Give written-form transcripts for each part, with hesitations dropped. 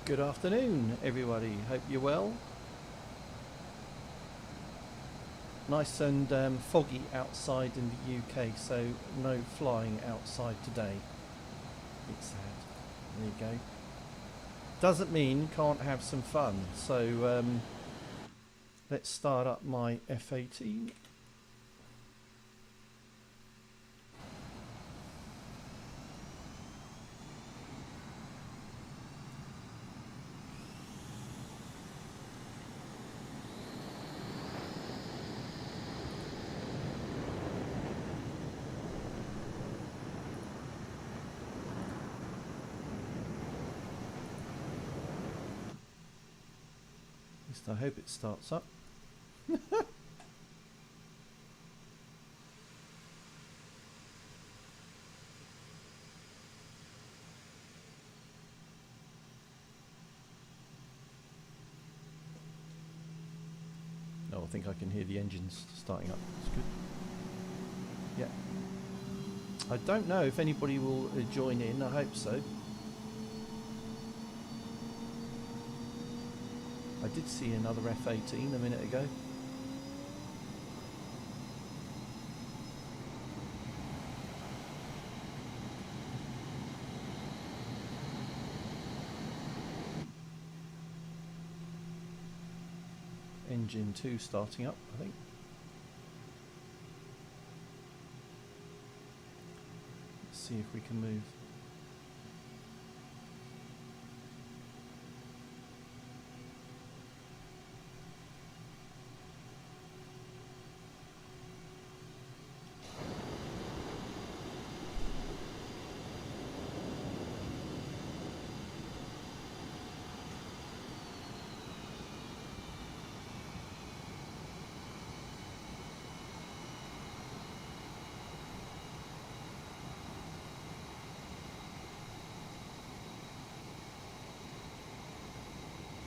Good afternoon, everybody. Hope you're well. Nice and foggy outside in the UK, so no flying outside today. It's sad. There you go. Doesn't mean can't have some fun. So let's start up my F18. I hope it starts up. Oh, I think I can hear the engines starting up. It's good. Yeah. I don't know if anybody will join in. I hope so. I did see another F18 a minute ago. Engine 2 starting up, I think. Let's see if we can move.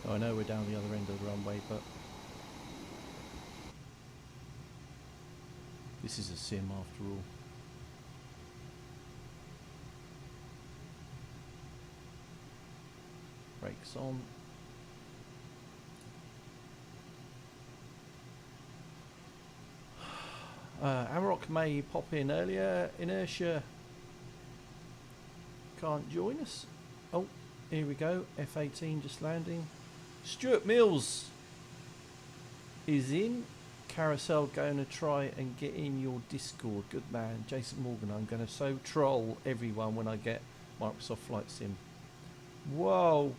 I know we're down the other end of the runway, but this is a sim after all. Brakes on. Amarok may pop in earlier. Inertia can't join us. Oh, here we go. F18 just landing. Stuart Mills is in. Carousel going to try and get in your Discord. Good man. Jason Morgan, I'm going to so troll everyone when I get Microsoft Flight Sim. Whoa.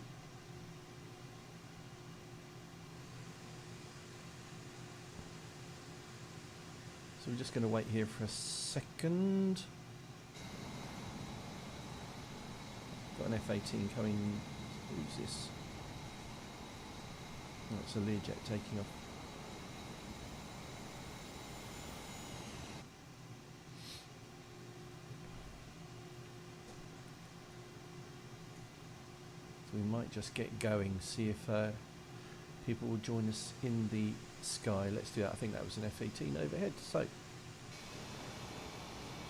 So we're just going to wait here for a second. Got an F18 coming. Who's this? Oh, it's a Learjet taking off. So we might just get going, see if people will join us in the sky. Let's do that. I think that was an F18 overhead. So,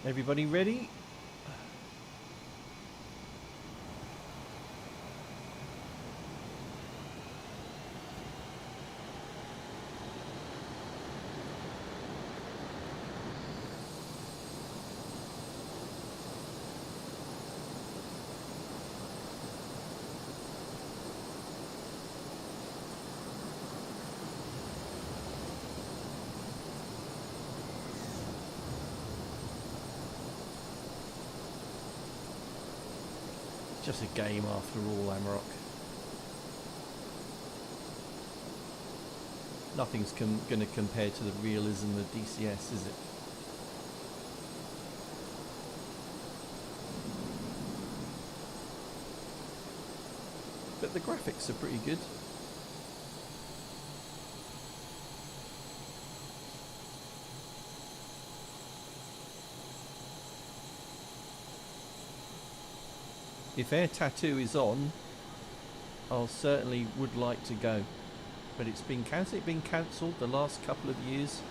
everybody ready? Just a game after all, Amarok. Nothing's going to compare to the realism of DCS, is it? But the graphics are pretty good. If Air Tattoo is on, I certainly would like to go. But it's been cancelled. It's been cancelled the last couple of years.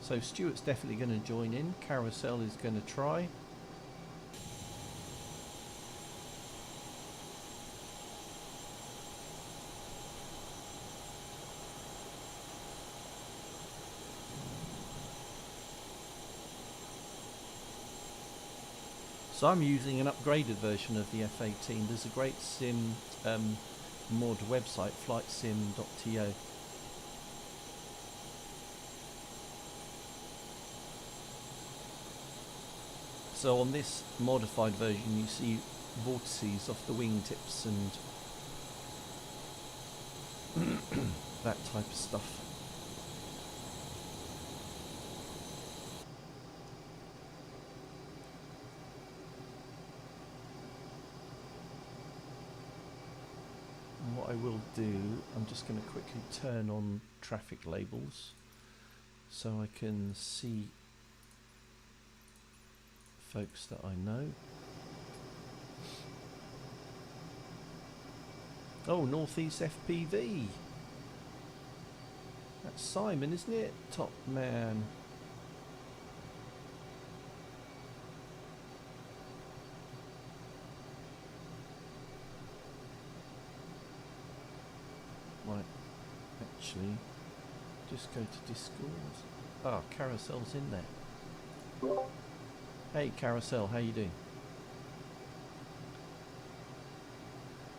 So Stuart's definitely going to join in. Carousel is going to try. So I'm using an upgraded version of the F-18. There's a great sim mod website, flightsim.to. So on this modified version you see vortices off the wingtips and that type of stuff. And what I will do, I'm just going to quickly turn on traffic labels so I can see folks that I know. Oh, Northeast FPV. That's Simon, isn't it? Top man. Right, actually, just go to Discord. Ah, Carousel's in there. Hey Carousel, how you doing?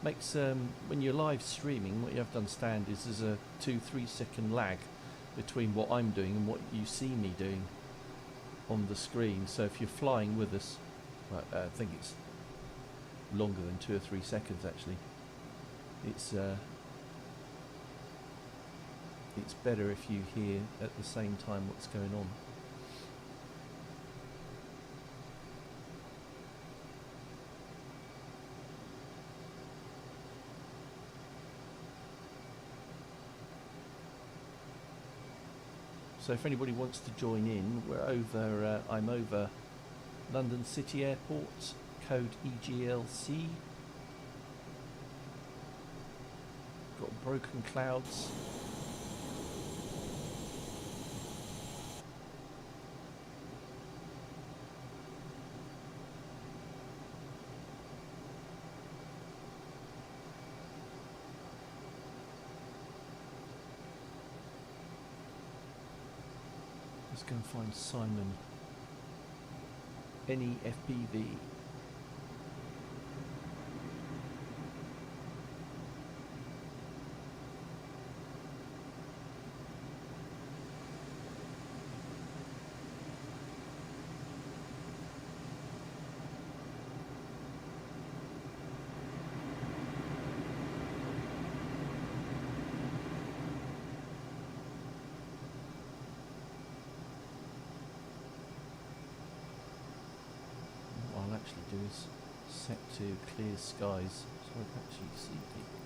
Makes when you're live streaming, what you have to understand is there's a 2-3 second lag between what I'm doing and what you see me doing on the screen. So if you're flying with us, I think it's longer than 2 or 3 seconds actually. It's better if you hear at the same time what's going on. So if anybody wants to join in, we're over. I'm over London City Airport, code EGLC. Got broken clouds. Let's go and find Simon. Any FPV. Do is set to clear skies so I can actually see people.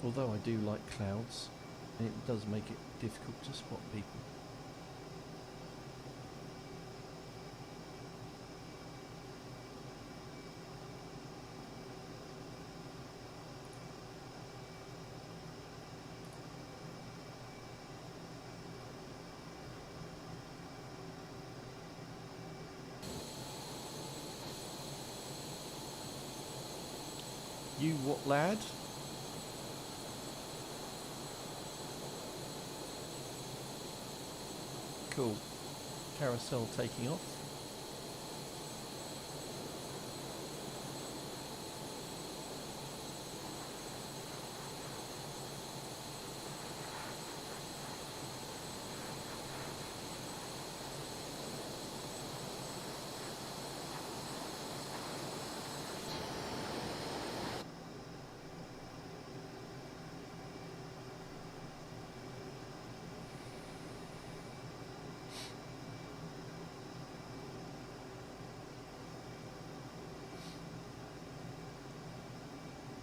Although I do like clouds, and it does make it difficult to spot people. You what, lad? Cool. Carousel taking off.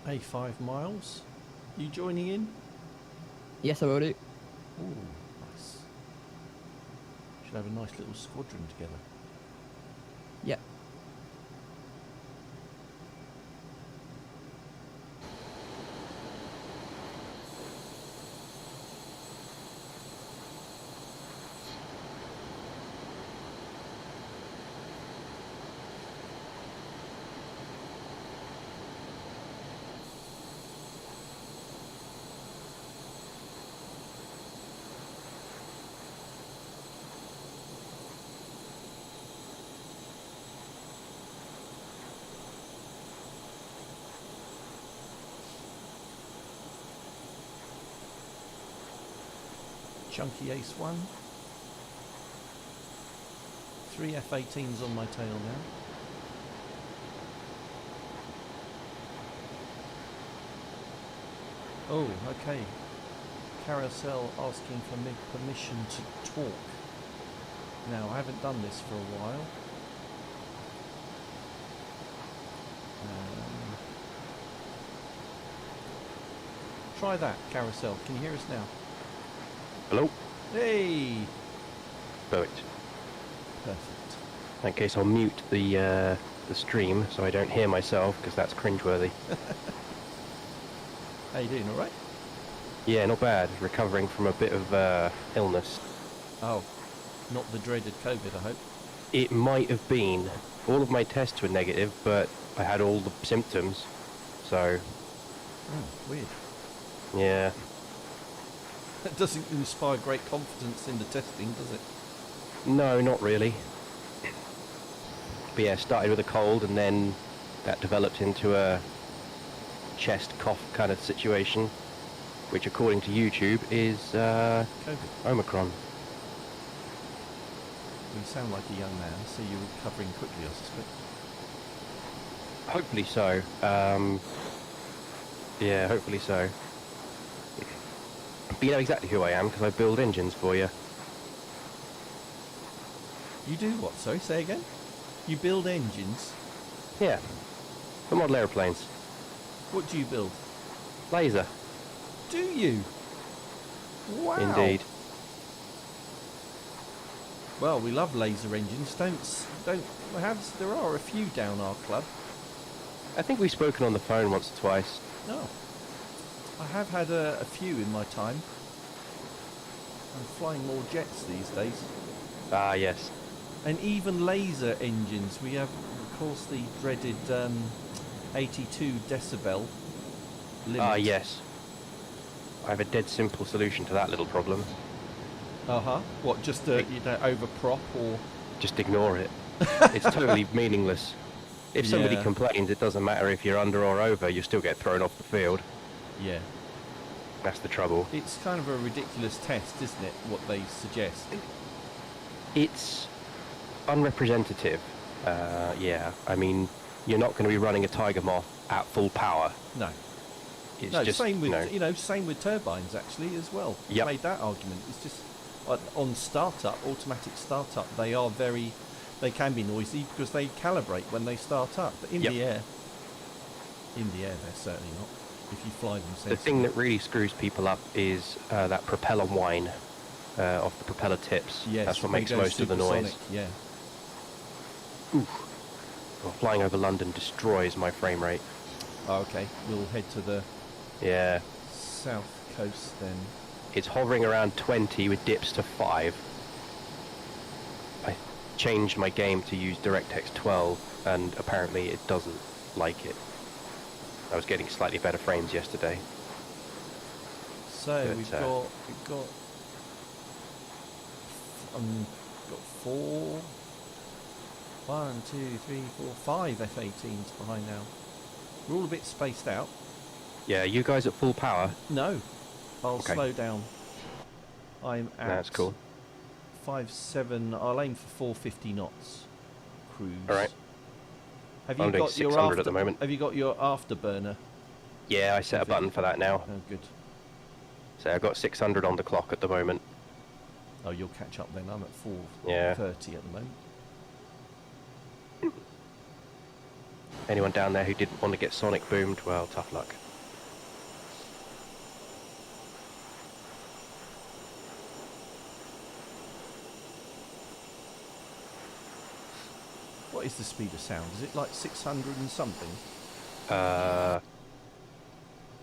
A5 miles. You joining in? Yes, I will do. Ooh, nice. Should have a nice little squadron together. Yep. chunky Ace 1. 3 F-18s on my tail now. Oh, okay. Carousel asking for me permission to talk. Now, I haven't done this for a while. Try that, Carousel. Can you hear us now? Hello? Hey! Perfect. Perfect. In that case, I'll mute the stream so I don't hear myself, because that's cringeworthy. How you doing, alright? Yeah, not bad. Recovering from a bit of illness. Oh, not the dreaded COVID, I hope. It might have been. All of my tests were negative, but I had all the symptoms. So, Oh, weird. yeah. That doesn't inspire great confidence in the testing, does it? No, not really. But yeah, started with a cold, and then that developed into a chest cough kind of situation, which according to YouTube is COVID. Omicron. You sound like a young man, so you're recovering quickly, I suspect. Hopefully so. Yeah, hopefully so. But you know exactly who I am, because I build engines for you. You do what? Sorry, say again? You build engines? Yeah. For model aeroplanes. What do you build? Laser. Do you? Wow. Indeed. Well, we love laser engines. There are a few down our club. I think we've spoken on the phone once or twice. No. I have had a few in my time. I'm flying more jets these days. Ah, yes. And even laser engines. We have, of course, the dreaded 82 decibel limit. Ah, yes. I have a dead simple solution to that little problem. Uh-huh. What, just overprop or... Just ignore it. It's totally meaningless. If somebody Yeah. complains, it doesn't matter if you're under or over, you still get thrown off the field. Yeah. That's the trouble. It's kind of a ridiculous test, isn't it, what they suggest? It's unrepresentative. Yeah. I mean, you're not going to be running a Tiger Moth at full power. No. It's No, just, same with, you know, same with turbines, actually, as well. Yep. Made that argument. It's just, on startup, automatic startup, they can be noisy because they calibrate when they start up. But in Yep. the air, they're certainly not. If you fly them sensibly. The thing that really screws people up is that propeller whine off the propeller tips. Yes, That's what they makes go most of the noise. supersonic, Yeah. Well, flying over London destroys my frame rate. Oh, okay, we'll head to the Yeah. south coast then. It's hovering around 20 with dips to 5. I changed my game to use DirectX 12, and apparently it doesn't like it. I was getting slightly better frames yesterday. So But, we've got four, 1, 2, 3, 4, 5 F-18s behind now. We're all a bit spaced out. Yeah, you guys at full power? No, I'll Okay. slow down. I'm at That's cool. 5.7. I'll aim for 450 knots cruise. All right. Have you I'm doing got your 600 at the moment. Have you got your afterburner? Yeah, I set a button for that now. Oh, good. So I've got 600 on the clock at the moment. Oh, you'll catch up then. I'm at 430 Yeah. at the moment. Anyone down there who didn't want to get sonic boomed, well, tough luck. What is the speed of sound? Is it like 600 and something?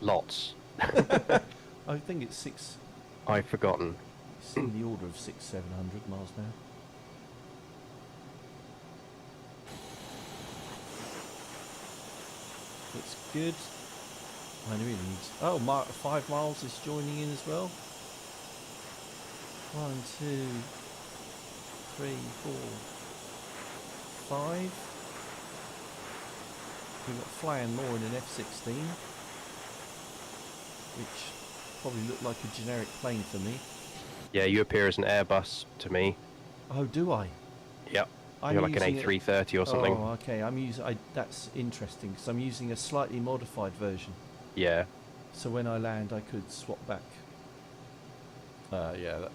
Lots. I think it's six. I've forgotten. It's in the order of 600-700 miles an hour. It's good. I really need. Oh, 5 miles is joining in as well. 1, 2, 3, 4, 5. We've got flying more in an F-16, which probably looked like a generic plane for me. Yeah, you appear as an Airbus to me. Oh, do I? Yep. I'm You're like an using it- A330 or something. Oh, okay. That's interesting because I'm using a slightly modified version. Yeah. So when I land, I could swap back. Yeah.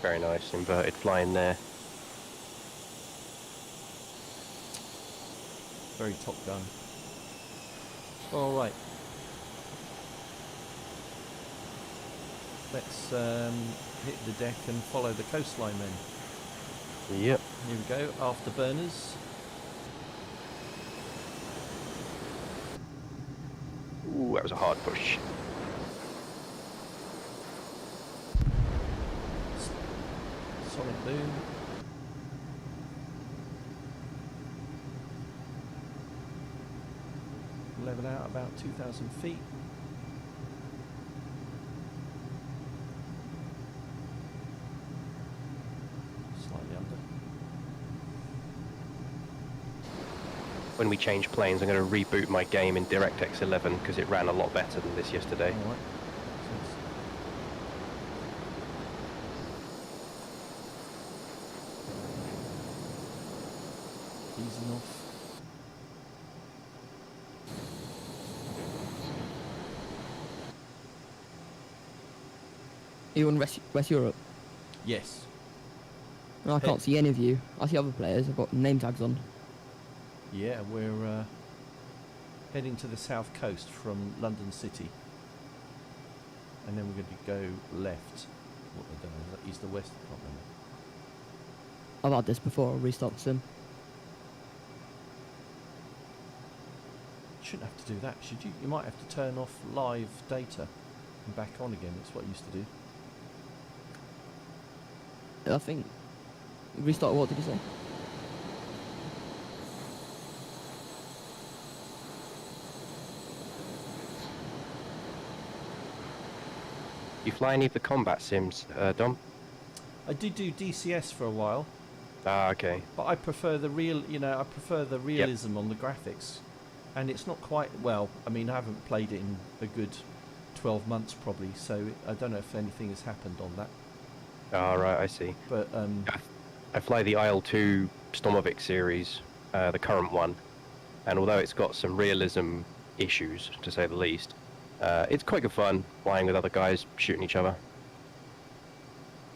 Very nice. Inverted flying there. Very Top Gun. All right. Let's hit the deck and follow the coastline then. Yep. Here we go. Afterburners. Ooh, that was a hard push. Sonic boom. Level out about 2,000 feet. Slightly under. When we change planes, I'm going to reboot my game in DirectX 11 because it ran a lot better than this yesterday. All right. Easing off. Are you on West Europe? Yes. No, I can't see any of you. I see other players. I've got name tags on. Yeah, we're heading to the south coast from London City. And then we're going to go left. What I don't know, is that east or west? I can't remember. I've had this before. I'll restart the sim. Shouldn't have to do that, should you? You might have to turn off live data and back on again. That's what I used to do. I think. Restart what did you say? You fly any of the combat sims, Dom? I did do DCS for a while, Ah, okay. but I prefer the I prefer the realism on the graphics. And it's not quite, well, I mean, I haven't played it in a good 12 months probably, so I don't know if anything has happened on that. Ah, right, I see. But, I fly the IL-2 Stomovic series, the current one, and although it's got some realism issues, to say the least, it's quite good fun flying with other guys shooting each other.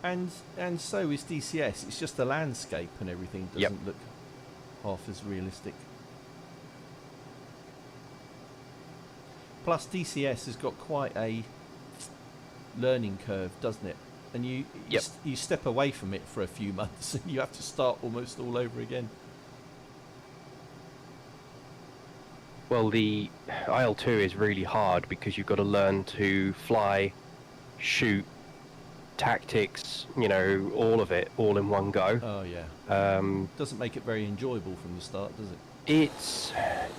and so is DCS. It's just the landscape and everything doesn't look half as realistic. Plus, DCS has got quite a learning curve, doesn't it? And you step away from it for a few months, and you have to start almost all over again. Well, the IL-2 is really hard because you've got to learn to fly, shoot, tactics, all of it, all in one go. Oh yeah. Doesn't make it very enjoyable from the start, does it?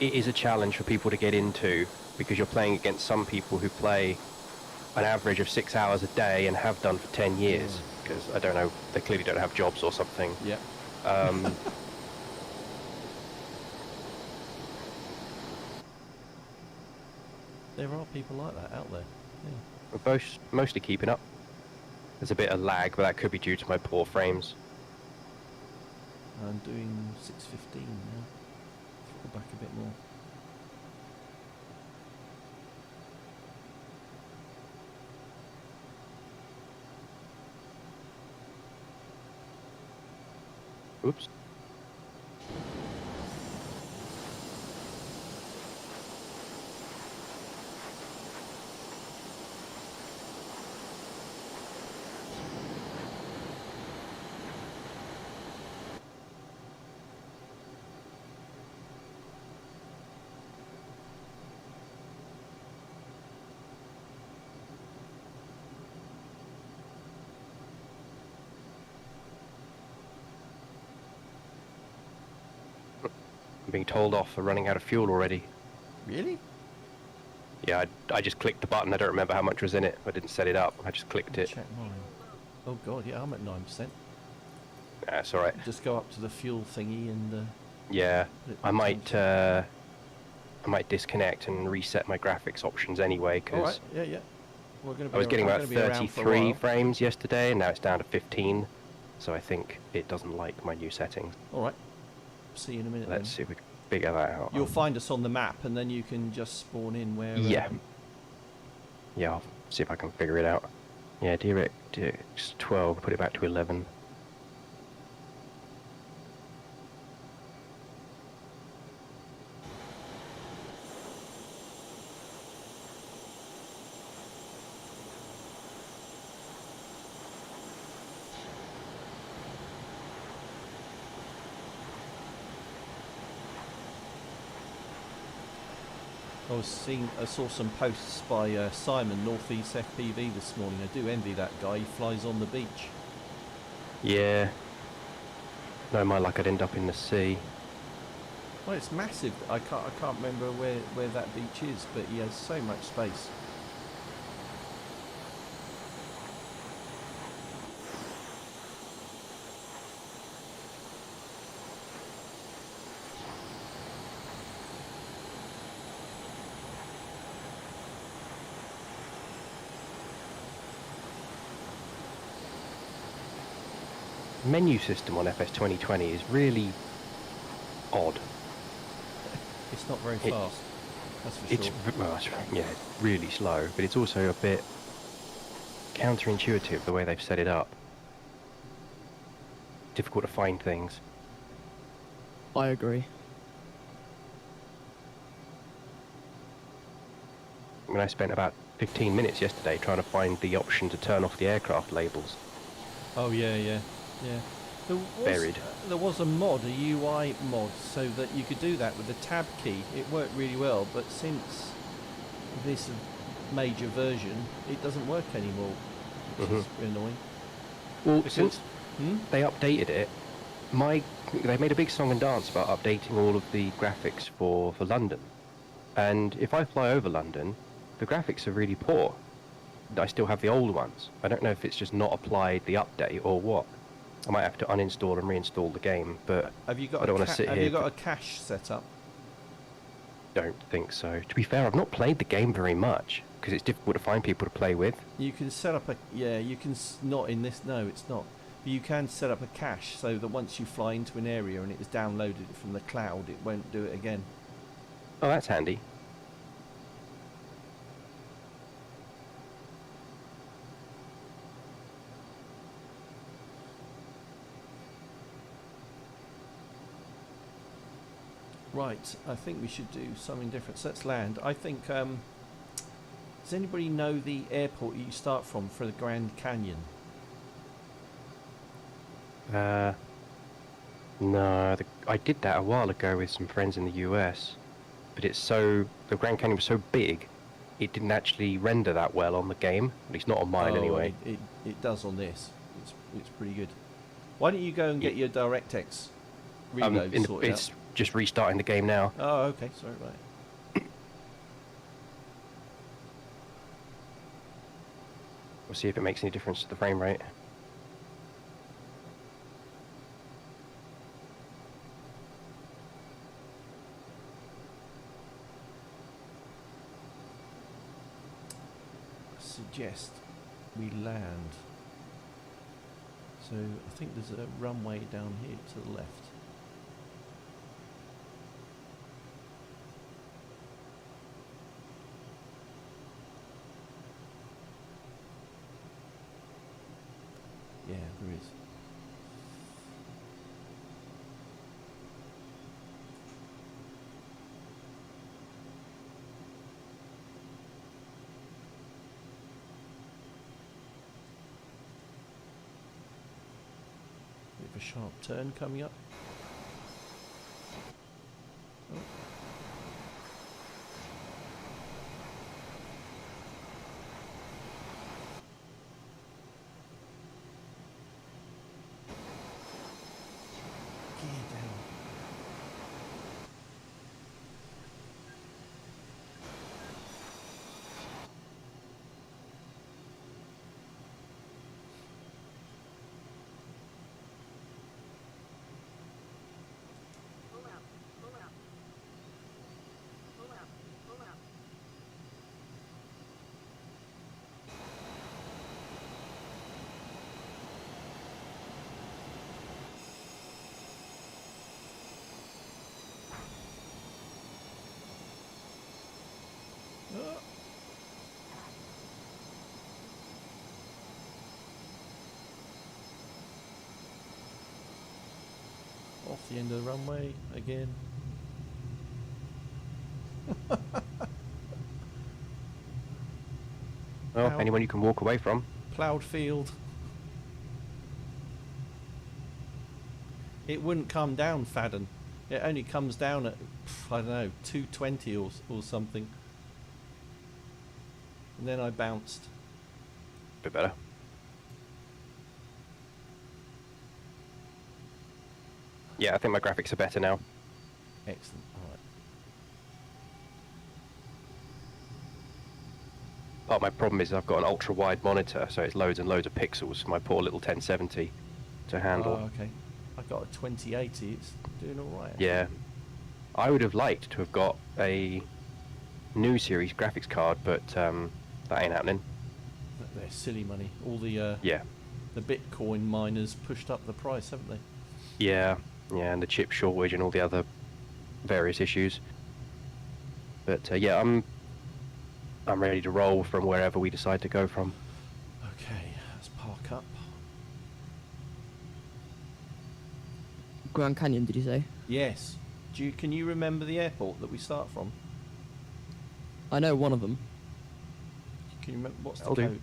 It is a challenge for people to get into because you're playing against some people who play an average of 6 hours a day and have done for 10 years because I don't know, they clearly don't have jobs or something. Yeah. There are people like that out there. Yeah. We're both mostly keeping up. There's a bit of lag, but that could be due to my poor frames. I'm doing 6:15 now. Go back a bit more. Oops. I'm being told off for running out of fuel already. Really? Yeah, I just clicked the button. I don't remember how much was in it. I didn't set it up. I just clicked it. Check mine. Oh god, yeah, I'm at 9%. That's all right. Just go up to the fuel thingy and. Yeah, put it I might I might disconnect and reset my graphics options anyway, All right. because Yeah, yeah. We're going to be. I was getting I'm about going to be around for a 33 while. frames yesterday, and now it's down to 15. So I think it doesn't like my new settings. All right. See you in a minute. Let's then. see if we can figure that out. You'll find us on the map, and then you can just spawn in where. Yeah. Yeah, I'll see if I can figure it out. Yeah, DirectX 12, put it back to 11. I saw some posts by Simon, Northeast FPV this morning. I do envy that guy. He flies on the beach. Yeah. No, my luck, I'd end up in the sea. Well, it's massive. I can't remember where that beach is, but he has so much space. Menu system on FS 2020 is really odd. It's not very fast. That's for It's sure. well, yeah, it's really slow, but it's also a bit counterintuitive the way they've set it up. Difficult to find things. I agree. I mean, I spent about 15 minutes yesterday trying to find the option to turn off the aircraft labels. Oh yeah, yeah, yeah. Buried. There was a mod, a UI mod, so that you could do that with the tab key. It worked really well, but since this major version, it doesn't work anymore, which is annoying. Well, Because- since they updated it, they made a big song and dance about updating all of the graphics for London. And if I fly over London, the graphics are really poor. I still have the old ones. I don't know if it's just not applied the update or what. I might have to uninstall and reinstall the game, but Have you got I don't want to sit have here. you got a cache set up? Don't think so. To be fair, I've not played the game very much because it's difficult to find people to play with. You can set up a you can not in this. No, it's not. But you can set up a cache so that once you fly into an area and it is downloaded from the cloud, it won't do it again. Oh, that's handy. Right, I think we should do something different. So let's land. I think. Does anybody know the airport you start from for the Grand Canyon? No, I did that a while ago with some friends in the US, but the Grand Canyon was so big, it didn't actually render that well on the game, at least not on mine anyway. It does on this. It's pretty good. Why don't you go and get your DirectX reload sorted It's out? just restarting the game now. Oh, okay. Sorry, right. We'll see if it makes any difference to the frame rate. Suggest we land. So I think there's a runway down here to the left. Yeah, there is. Bit of a sharp turn coming up. Oh. Gear down. the end of the runway again. Well, Ow. anyone you can walk away from. Ploughed field. It wouldn't come down, Fadden. It only comes down at, I don't know, 220 or something. And then I bounced. Bit better. Yeah, I think my graphics are better now. Excellent. All right. Part of my problem is I've got an ultra-wide monitor, so it's loads and loads of pixels for my poor little 1070 to handle. Oh, okay. I got a 2080. It's doing all right. Yeah. I would have liked to have got a new series graphics card, but that ain't happening. They're silly money. All the Yeah. the Bitcoin miners pushed up the price, haven't they? Yeah, and the chip shortage and all the other various issues. But yeah, I'm ready to roll from wherever we decide to go from. Okay, let's park up. Grand Canyon, did you say? Yes. Can you remember the airport that we start from? I know one of them. Can you remember what's the I'll do.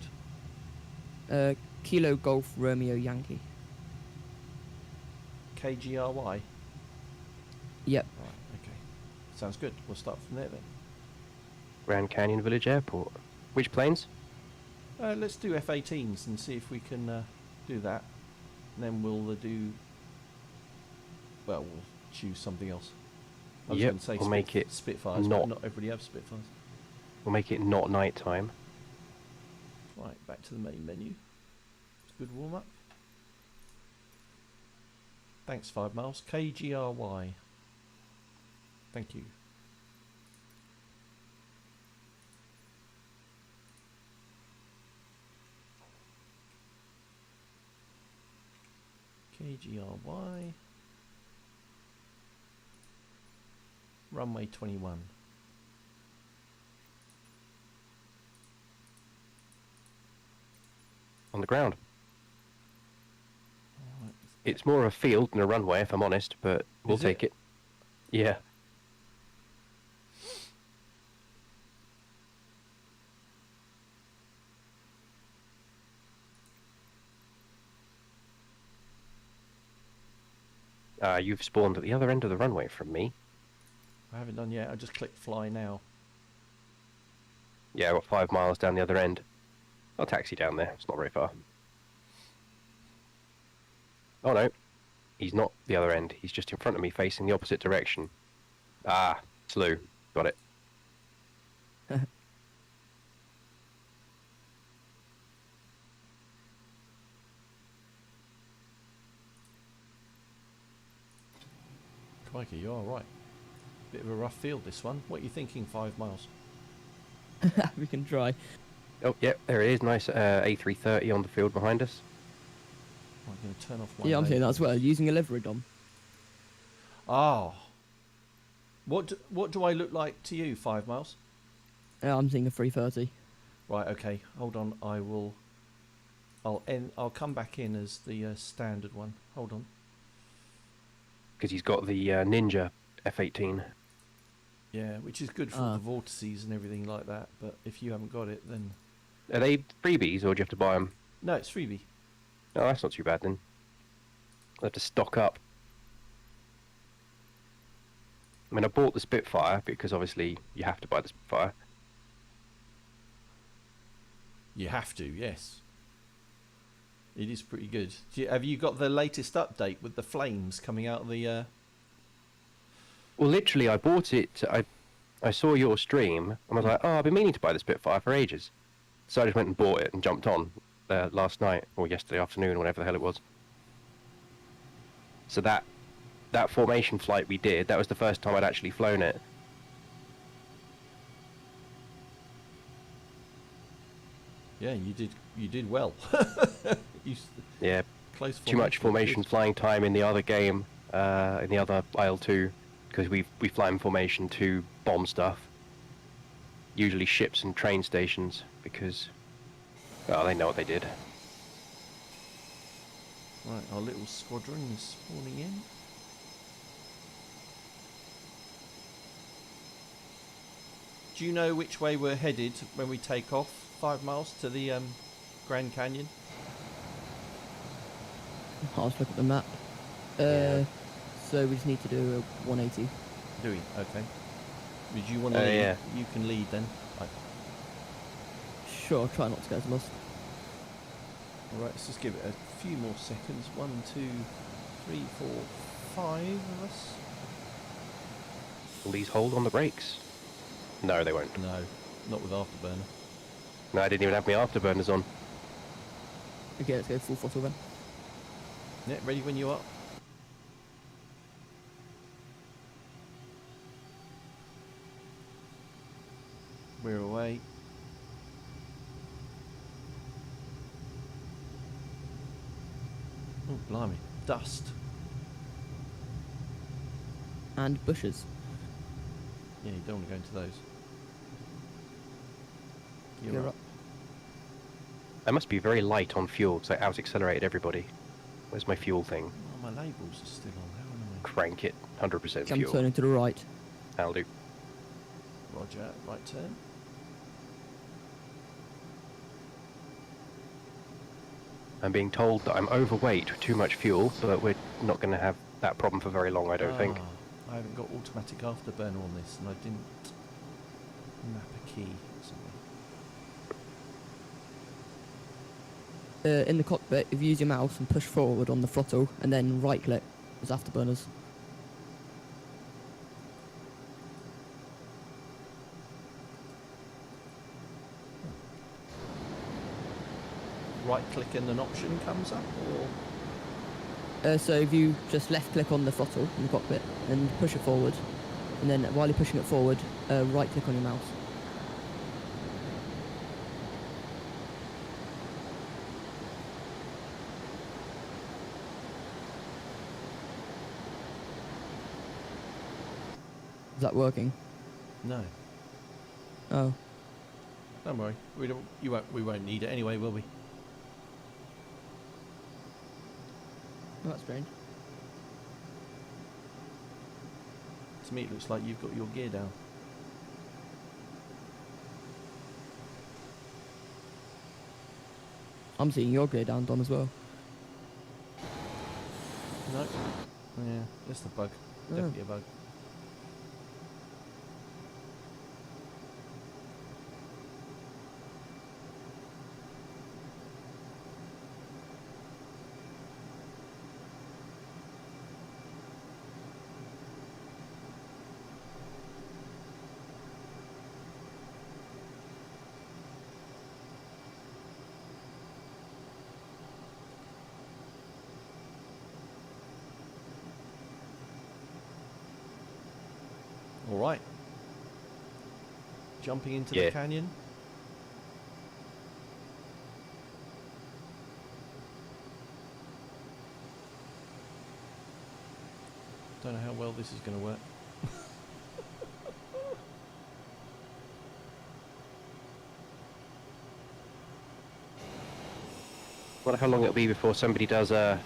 code? Kilo Golf Romeo Yankee. KGRY. Yep. Right. Okay. Sounds good. We'll start from there then. Grand Canyon Village Airport. Which planes? Let's do F-18s and see if we can do that. And then we'll do. Well, we'll choose something else. I was Yep, going to say we'll make it Spitfires, not- but not everybody has Spitfires. We'll make it not night time. Right, back to the main menu. It's a good warm up. Thanks, 5 miles. KGRY. Thank you. KGRY. Runway 21. On the ground. Alright. It's more of a field than a runway, if I'm honest, but we'll Is take it? it. Yeah. You've spawned at the other end of the runway from me. I haven't done yet. I just clicked fly now. Yeah, I got 5 miles down the other end. I'll taxi down there. It's not very far. Oh no, he's not the other end. He's just in front of me, facing the opposite direction. Ah, slew. Got it. Crikey, you're alright. Bit of a rough field this one. What are you thinking, 5 miles? We can try. Oh, yeah, there it is. Nice A330 on the field behind us. I'm going to turn off my... Yeah, I'm saying that lasers. as well. Using a livery dom. Ah. What do I look like to you, 5 miles? I'm seeing a 330. Right, okay. Hold on. I'll come back in as the standard one. Hold on. Because he's got the Ninja F-18. Yeah, which is good for Ah. the vortices and everything like that. But if you haven't got it, then... Are they freebies, or do you have to buy them? No, it's freebie. Oh, that's not too bad then. I'll have to stock up. I mean, I bought the Spitfire because obviously you have to buy the Spitfire. You have to, yes. It is pretty good. Have you got the latest update with the flames coming out of the... Well, literally, I bought it. I saw your stream, and I was like, oh, I've been meaning to buy the Spitfire for ages. So I just went and bought it and jumped on last night, or yesterday afternoon, or whatever the hell it was. So that formation flight we did, that was the first time I'd actually flown it. Yeah, you did well. Yeah, Close too much formation flying time in the other game, in the other IL-2, because we fly in formation to bomb stuff. Usually ships and train stations, because, well, they know what they did. Right, our little squadron is spawning in. Do you know which way we're headed when we take off? 5 miles to the Grand Canyon. I'll just look at the map. Yeah. So we just need to do a 180. Do we? Okay. Would you want to lead? Yeah. You can lead then. Right. Sure, I'll try not to get lost. Alright, let's just give it a few more seconds. 1, 2, 3, 4, 5 of us. Will these hold on the brakes? No, they won't. No, not with afterburner. No, I didn't even have my afterburners on. Okay, let's go full throttle then. Yeah, ready when you are. We're away. Oh, blimey. Dust. And bushes. Yeah, you don't want to go into those. Gear You're up. I must be very light on fuel because I out-accelerated everybody. Where's my fuel thing? Oh, my labels are still on. How annoying. Crank it. 100% Jump fuel. turning to the right. That'll do. Roger, right turn. I'm being told that I'm overweight with too much fuel, but we're not going to have that problem for very long, I don't think. I haven't got automatic afterburner on this, and I didn't map a key or something. In the cockpit, if you use your mouse and push forward on the throttle and then right click, there's afterburners. Right click and an option comes up, or So if you just left click on the throttle in the cockpit and push it forward, and then while you're pushing it forward, right click on your mouse. Is that working? no? Oh, Don't worry, we won't need it anyway, will we? well, that's strange. To me, it looks like you've got your gear down. I'm seeing your gear down, Dom, as well. No. Yeah, that's the bug. Oh. Definitely a bug. All right. Jumping into the Yeah. canyon. Don't know how well this is going to work. Wonder how long it'll be before somebody does a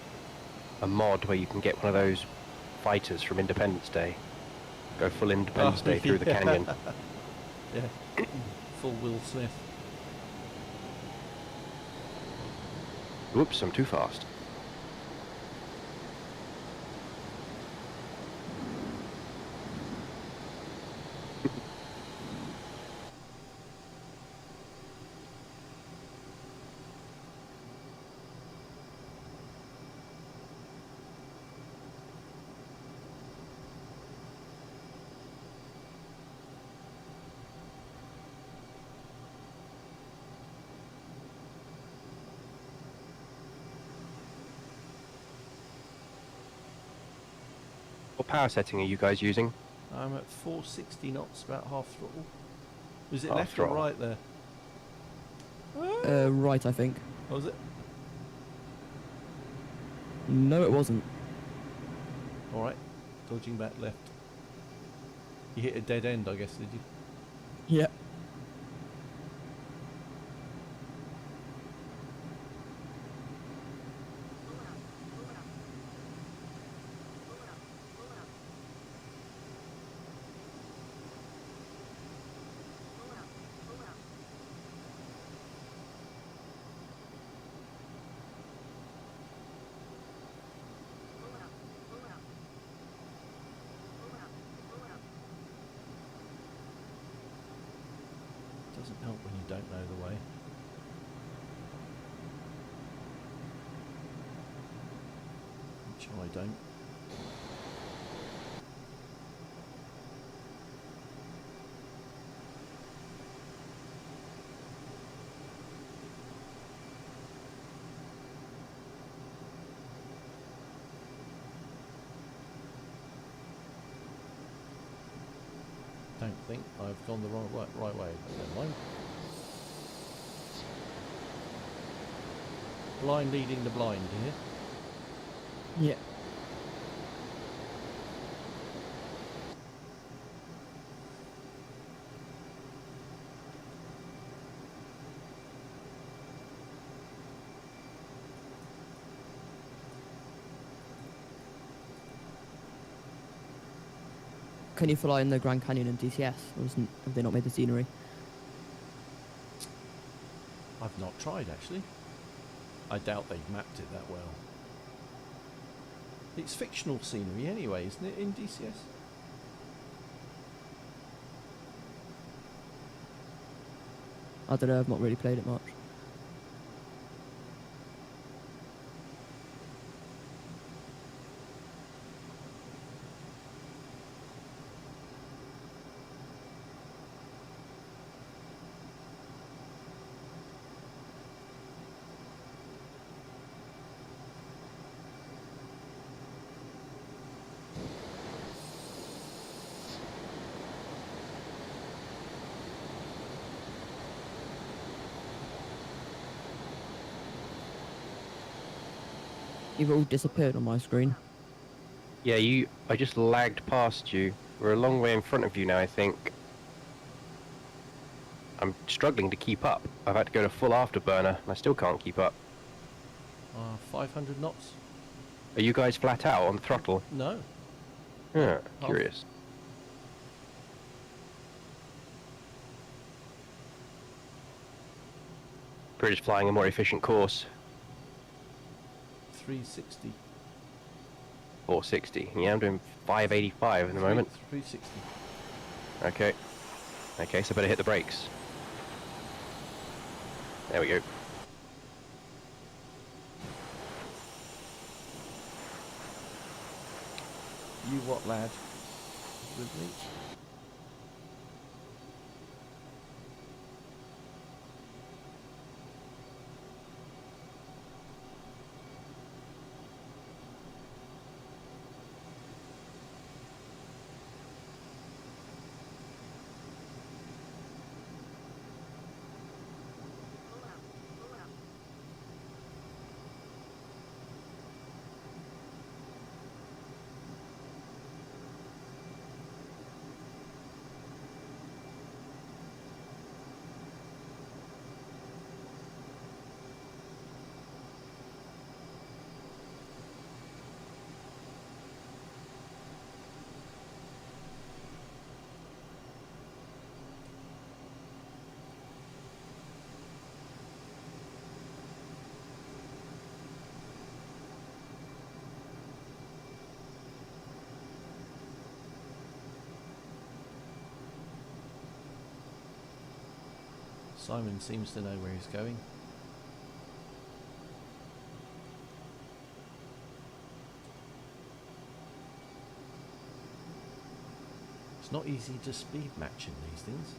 mod where you can get one of those fighters from Independence Day. Go full Independence Day through the canyon. Yeah. Full Will Smith. Whoops, I'm too fast. What power setting are you guys using? I'm at 460 knots, about half throttle. Was it Half left throttle. or right there? Right, I think. What was it? No, it wasn't. All right. Dodging back left. You hit a dead end, I guess, did you? Yeah. Doesn't help when you don't know the way. Which I don't. Don't think I've gone the right way, but never mind. Blind leading the blind here. Yeah. Can you fly in the Grand Canyon and DCS? Or have they not made the scenery? I've not tried actually. I doubt they've mapped it that well. It's fictional scenery anyway, isn't it, in DCS? I don't know, I've not really played it much. You've all disappeared on my screen. Yeah, I just lagged past you. We're a long way in front of you now, I think. I'm struggling to keep up. I've had to go to full afterburner, and I still can't keep up. 500 knots? Are you guys flat out on the throttle? No. Yeah, Half. curious. British flying a more efficient course. 360. 460. Yeah, I'm doing 585 in the moment. 360. Okay. Okay, so better hit the brakes. There we go. You what, lad? With me? Simon seems to know where he's going. It's not easy to speed match in these things.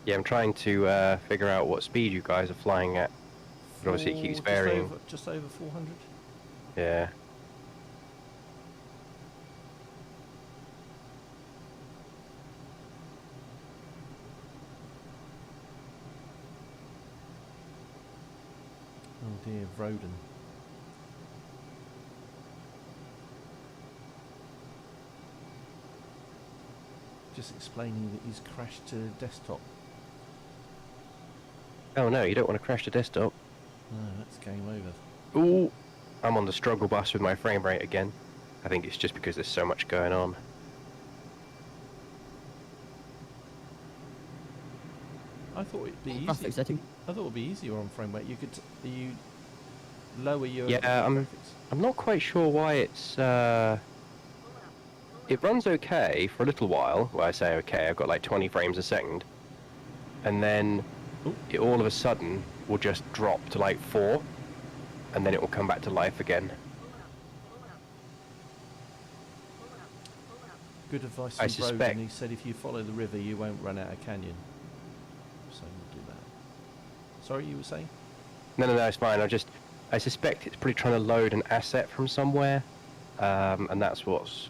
Yeah, I'm trying to figure out what speed you guys are flying at. But obviously it keeps varying. Just over 400. Yeah. Oh dear, Roden. Just explaining that he's crashed to desktop. Oh no, you don't want to crash the desktop. No, that's game over. Ooh, I'm on the struggle bus with my frame rate again. I think it's just because there's so much going on. I thought it'd be Graphics easy. setting. I thought it'd be easier on frame rate. You lower your Yeah, graphics. I'm not quite sure why it's. It runs okay for a little while. Well, I say okay. I've got like 20 frames a second, and then it all of a sudden will just drop to like 4, and then it will come back to life again. Good advice I from Brogan. suspect- He said if you follow the river, you won't run out of canyon. So we'll do that. Sorry, you were saying? No, it's fine. I suspect it's probably trying to load an asset from somewhere, and that's what's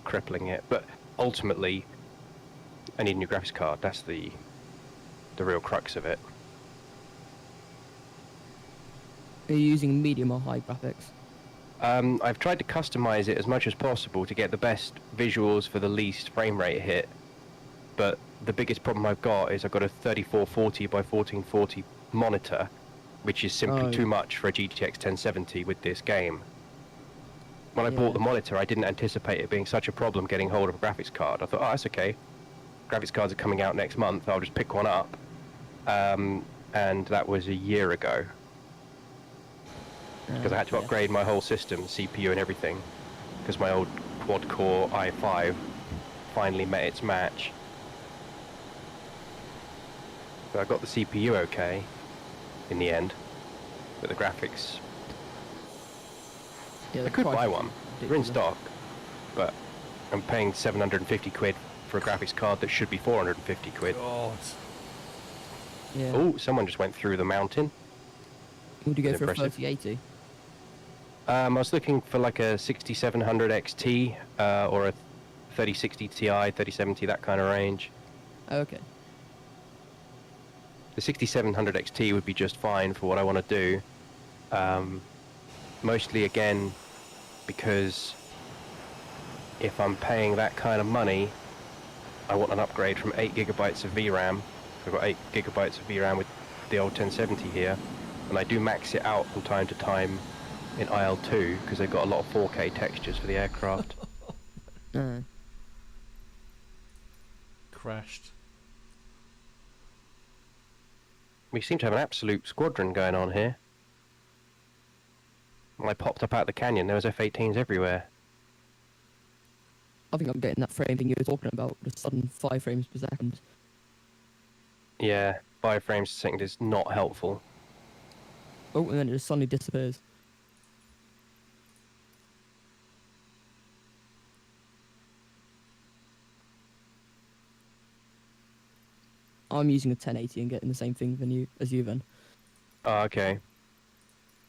crippling it. But ultimately, I need a new graphics card. That's the real crux of it. Are you using medium or high graphics? I've tried to customize it as much as possible to get the best visuals for the least frame rate hit, but the biggest problem I've got is I've got a 3440 by 1440 monitor, which is simply too much for a GTX 1070 with this game. When I bought the monitor, I didn't anticipate it being such a problem getting hold of a graphics card. I thought, oh, that's okay. Graphics cards are coming out next month. I'll just pick one up. And that was a year ago. Because I had to upgrade my whole system, CPU and everything. Because my old quad-core i5 finally met its match. So I got the CPU okay in the end. But the graphics... Yeah, I could buy one. They're in stock. But I'm paying 750 quid for a graphics card that should be 450 quid. God. Yeah. Oh, someone just went through the mountain. Would you go That's for impressive. a 3080? I was looking for like a 6700 XT or a 3060 Ti, 3070, that kind of range. Oh, okay. The 6700 XT would be just fine for what I want to do. Mostly, again, because if I'm paying that kind of money, I want an upgrade from 8 gigabytes of VRAM. I've got 8 gigabytes of VRAM with the old 1070 here, and I do max it out from time to time in IL2 because they've got a lot of 4K textures for the aircraft. Crashed. We seem to have an absolute squadron going on here. When I popped up out of the canyon, there was F-18s everywhere. I think I'm getting that frame thing you were talking about, the sudden 5 frames per second. Yeah, 5 frames per second is not helpful. Oh, and then it just suddenly disappears. I'm using a 1080 and getting the same thing as you then. Oh, okay.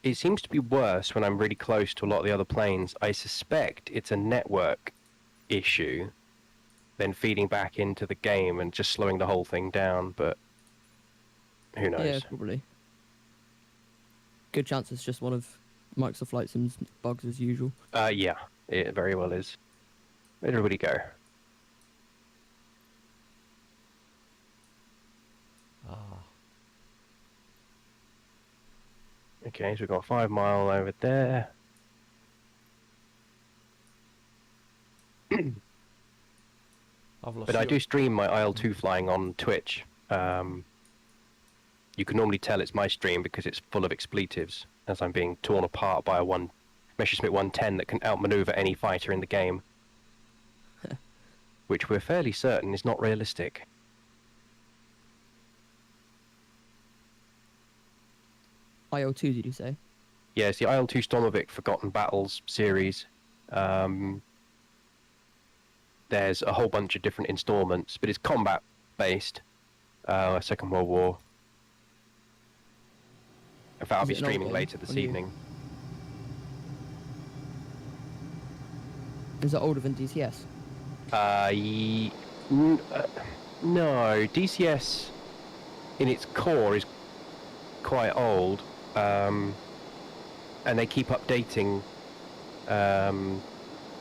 It seems to be worse when I'm really close to a lot of the other planes. I suspect it's a network issue, then feeding back into the game and just slowing the whole thing down, but who knows? Yeah, probably. Good chance it's just one of Microsoft Flight Sim's bugs as usual. Yeah, it very well is. Where'd everybody go? Okay, so we've got 5 mile over there. I've lost But I you. do stream my IL-2 flying on Twitch. You can normally tell it's my stream because it's full of expletives, as I'm being torn apart by a Messerschmitt 110 that can outmaneuver any fighter in the game. Which we're fairly certain is not realistic. IO2, did you say? Yeah, it's the IL-2 Stormovik Forgotten Battles series. There's a whole bunch of different installments, but it's combat-based. Second World War. In fact, I'll Is be it an old streaming game? later this When you- evening. Is that older than DCS? No, DCS in its core is quite old, and they keep updating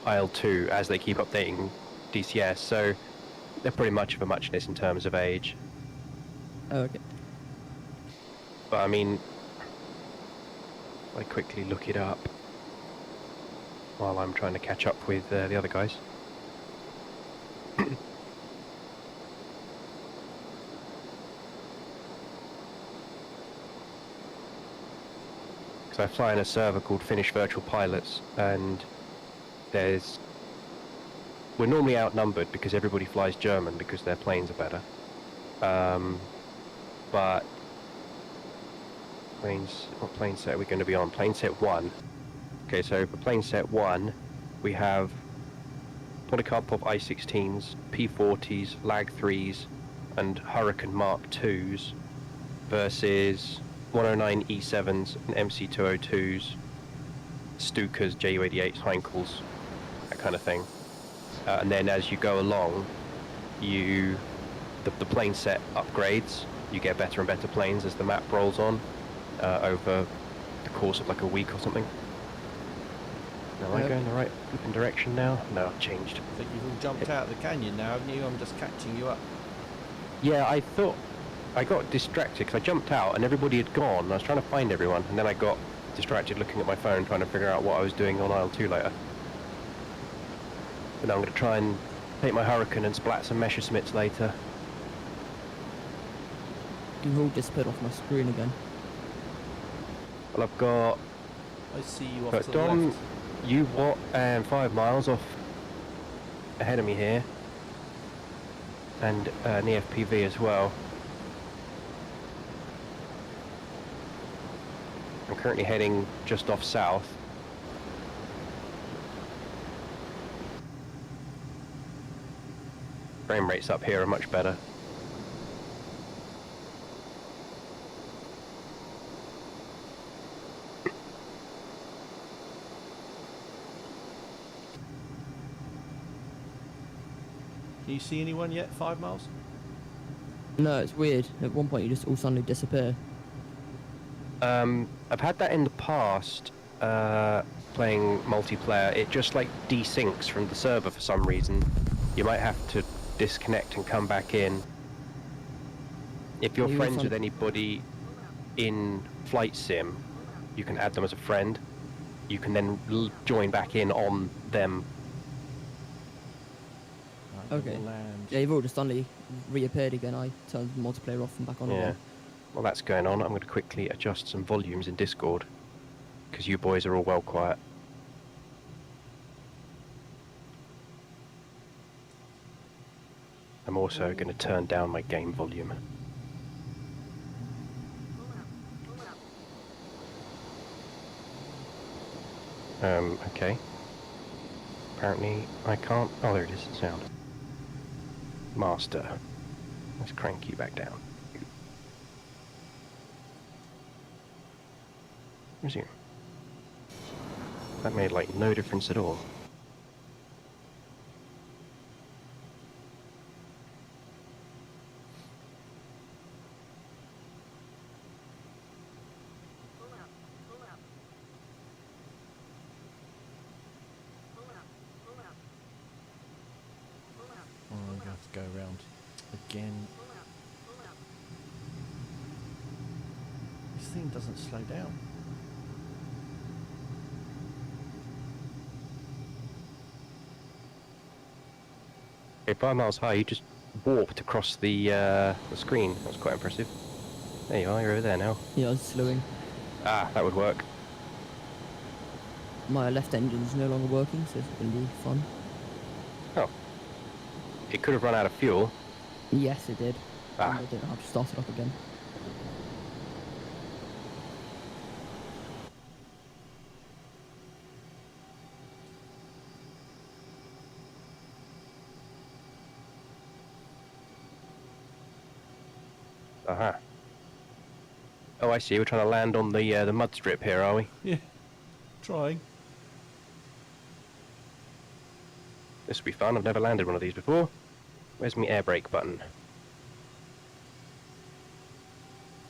IL-2 as they keep updating DCS, so they're pretty much of a muchness in terms of age. Oh, okay. But I mean, I quickly look it up while I'm trying to catch up with the other guys. because I fly in a server called Finnish Virtual Pilots, and we're normally outnumbered because everybody flies German because their planes are better. But what plane set are we going to be on? Plane set 1. Okay, so for plane set 1, we have Polycarpov I-16s, P-40s, Lag 3s, and Hurricane Mark 2s versus 109 E7s and MC202s, Stukas, Ju-88s, Heinkels, that kind of thing. And then as you go along, the plane set upgrades. You get better and better planes as the map rolls on over the course of like a week or something. Am I going the right flipping direction now? No, I've changed. I think you've all jumped out of the canyon now, haven't you? I'm just catching you up. Yeah, I thought I got distracted because I jumped out and everybody had gone. I was trying to find everyone, and then I got distracted looking at my phone trying to figure out what I was doing on aisle 2 later. But now I'm going to try and take my Hurricane and splat some Messerschmitts later. You've all disappeared off my screen again. Well, I've got... I see you off But to the Dom, left. you what? 5 miles off ahead of me here. And an EFPV as well. I'm currently heading just off south. Frame rates up here are much better. Can you see anyone yet? 5 miles? No, it's weird. At one point you just all suddenly disappear. I've had that in the past, playing multiplayer. It just like desyncs from the server for some reason. You might have to disconnect and come back in. If you're Yeah, friends with anybody in Flight Sim, you can add them as a friend. You can then join back in on them. Right, Okay. we'll land. Yeah, you've all just suddenly reappeared again. I turned the multiplayer off and back on Yeah. again. While that's going on, I'm going to quickly adjust some volumes in Discord, because you boys are all well quiet. I'm also going to turn down my game volume. Okay. Apparently I can't... Oh, there it is, sound. Master. Let's crank you back down. Resume. That made like no difference at all. Oh, I'm going to have to go around again. This thing doesn't slow down. Okay, 5 miles high, you just warped across the screen. That was quite impressive. There you are, you're over there now. Yeah, I was slowing. Ah, that would work. My left engine's no longer working, so it's going to be fun. Oh. It could have run out of fuel. Yes, it did. Ah. And I didn't have to start it up again. Aha. Oh, I see. We're trying to land on the mud strip here, are we? Yeah, trying. This will be fun. I've never landed one of these before. Where's my air brake button?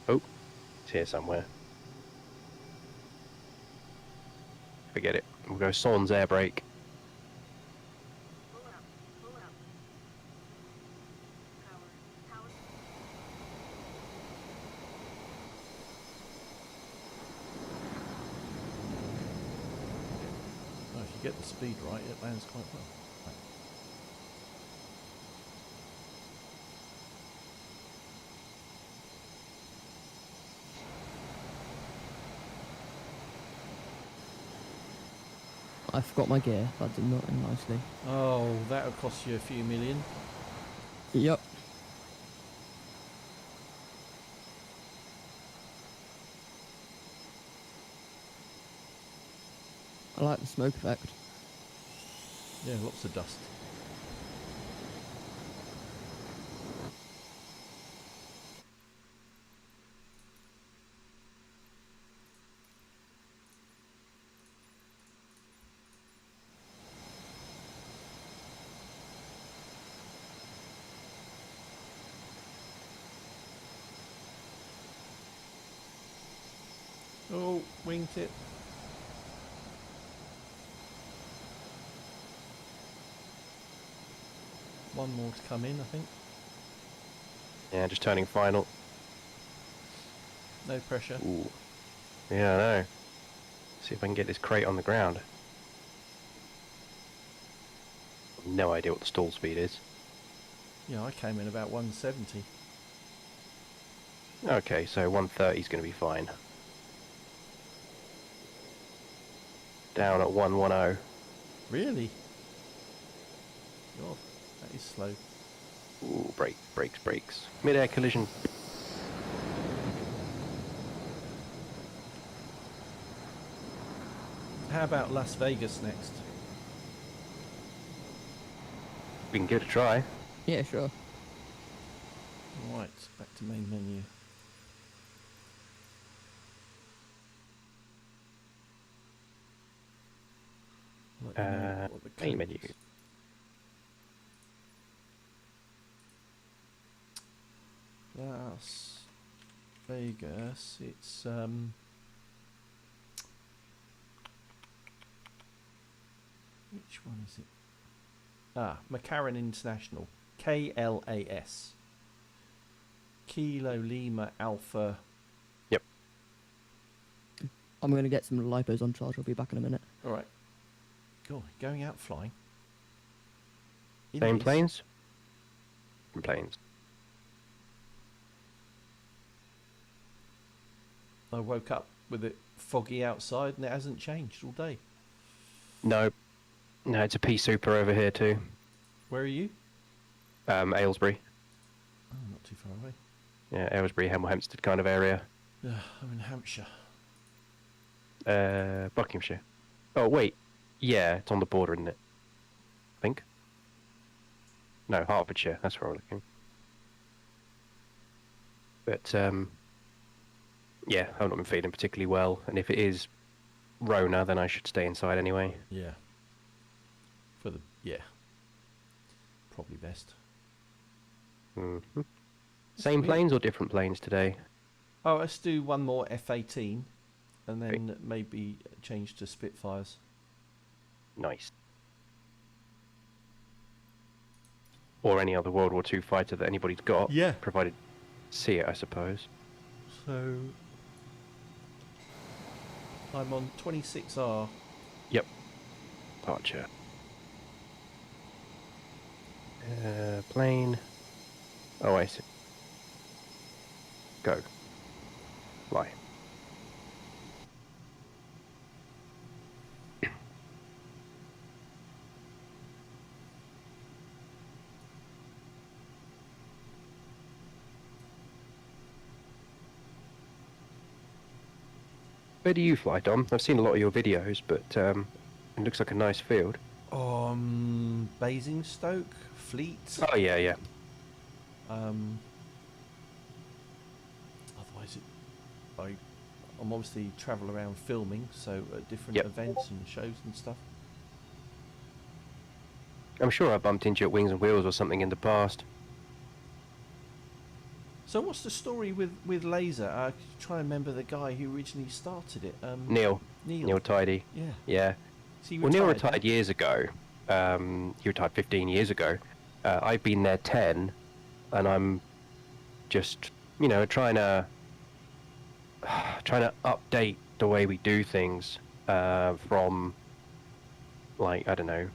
Oh, it's here somewhere. Forget it. We'll go sans air brake. Oh, if you get the speed right, it lands quite well. Right. I forgot my gear. That did not end nicely. Oh, that'll cost you a few million. Yep. I like the smoke effect. Yeah, lots of dust. Oh, wingtip. One more to come in, I think. Yeah, just turning final. No pressure. Ooh. Yeah, I know. See if I can get this crate on the ground. No idea what the stall speed is. Yeah, I came in about 170. Okay, so 130 is going to be fine. Down at 110. Really? God, that is slow. Ooh, brakes. Mid-air collision. How about Las Vegas next? We can give it a try. Yeah, sure. Right, back to main menu. Let me know what the Main code menu. is. Las Vegas. It's which one is it? Ah, McCarran International. KLAS. Kilo Lima Alpha. Yep. I'm going to get some lipos on charge. I'll be back in a minute. All right. God, going out flying. Same Indies. planes? Different planes. I woke up with it foggy outside and it hasn't changed all day. No, it's a P Super over here too. Where are you? Aylesbury. Oh, not too far away. Yeah, Aylesbury, Hemel Hempstead kind of area. I'm in Hampshire. Buckinghamshire. Oh, wait. Yeah, it's on the border, isn't it? I think. No, Hertfordshire. That's where we're looking. But, yeah, I've not been feeling particularly well. And if it is Rona, then I should stay inside anyway. Yeah. Probably best. Mm-hmm. Same Yeah. planes or different planes today? Oh, let's do one more F-18 and then maybe change to Spitfires. Nice. Or any other World War II fighter that anybody's got. Yeah. Provided see it, I suppose. So I'm on 26R. Yep. Departure. Plane. Oh, I see. Go. Fly. Where do you fly, Dom? I've seen a lot of your videos, but it looks like a nice field. Basingstoke, Fleet. Oh, yeah. Otherwise, I'm obviously travel around filming, so at different Yep. events and shows and stuff. I'm sure I bumped into you at Wings and Wheels or something in the past. So what's the story with Laser? I try and remember the guy who originally started it. Neil Neil. Tidy. Yeah. Yeah. Is he Well, Neil retired retired years ago. He retired 15 years ago. I've been there 10, and I'm just, trying to update the way we do things from, like, I don't know,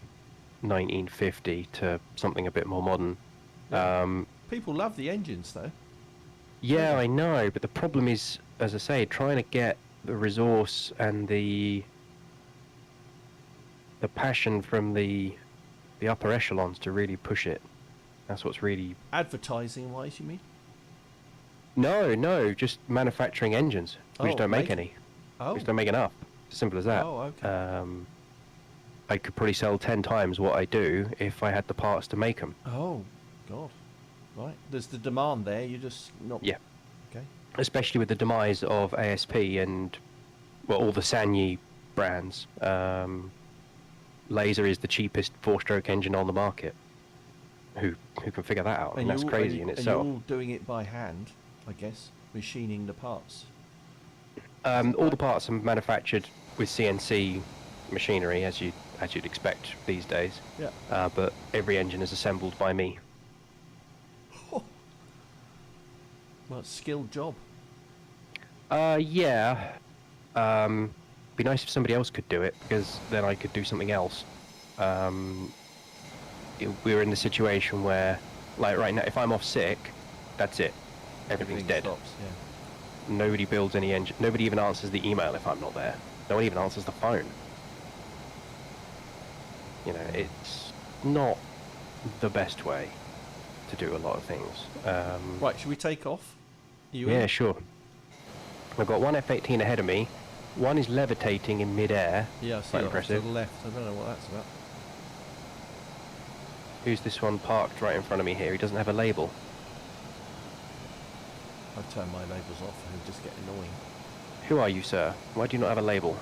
1950 to something a bit more modern. Yeah. People love the engines, though. Yeah, I know, but the problem is, as I say, trying to get the resource and the the passion from the upper echelons to really push it. That's what's really... Advertising wise, you mean? No, just manufacturing engines. We just don't make any. Oh. We just don't make enough. Simple as that. Oh, okay. I could probably sell 10 times what I do if I had the parts to make them. Oh, God. Right. There's the demand there. You're just not... Yeah. Okay. Especially with the demise of ASP and, well, all the Sanyi brands. Laser is the cheapest 4-stroke engine on the market. Who can figure that out? And that's crazy in itself. And you're all doing it by hand, I guess, machining the parts. All the parts are manufactured with CNC machinery, as you'd expect these days. Yeah. But every engine is assembled by me. Well, it's a skilled job. Yeah. Be nice if somebody else could do it, because then I could do something else. We're in the situation where, like right now, if I'm off sick, that's it. Everything's dead. Stops, yeah. Nobody builds any engine. Nobody even answers the email if I'm not there. No one even answers the phone. You know, it's not the best way to do a lot of things. Right, should we take off? You yeah, in? sure. I've got one F-18 ahead of me. One is levitating in mid-air. Yeah, I see Quite it off to impressive. the left. I don't know what that's about. Who's this one parked right in front of me here? He doesn't have a label. I've turned my labels off and they just get annoying. Who are you, sir? Why do you not have a label?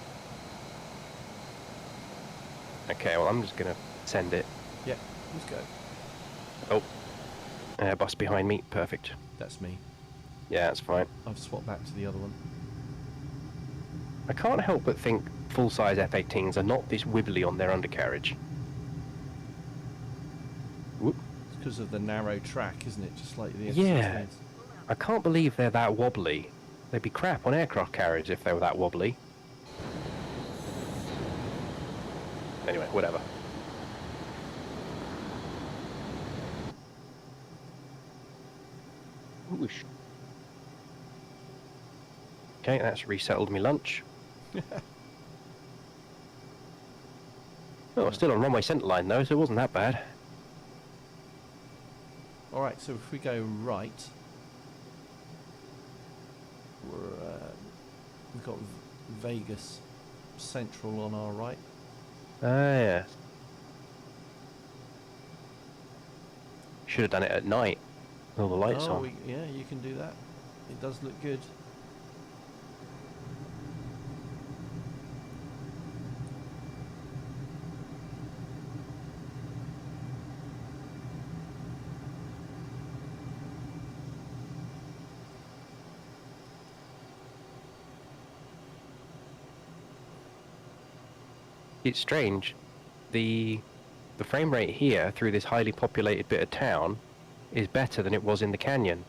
Okay, well, I'm just going to send it. Yeah, let's go. Oh. Airbus behind me. Perfect. That's me. Yeah, that's fine. I've swapped back to the other one. I can't help but think full-size F-18s are not this wibbly on their undercarriage. Whoop. It's because of the narrow track, isn't it? Just like the Yeah. F-16s. I can't believe they're that wobbly. They'd be crap on aircraft carriage if they were that wobbly. Anyway, whatever. Whoosh. Okay, that's resettled me lunch. Oh, still on runway centre line though, so it wasn't that bad. Alright, so if we go right, we've got Vegas Central on our right. Ah, yeah. Should have done it at night. With all the lights on. Yeah, you can do that. It does look good. It's strange. The frame rate here through this highly populated bit of town is better than it was in the canyon.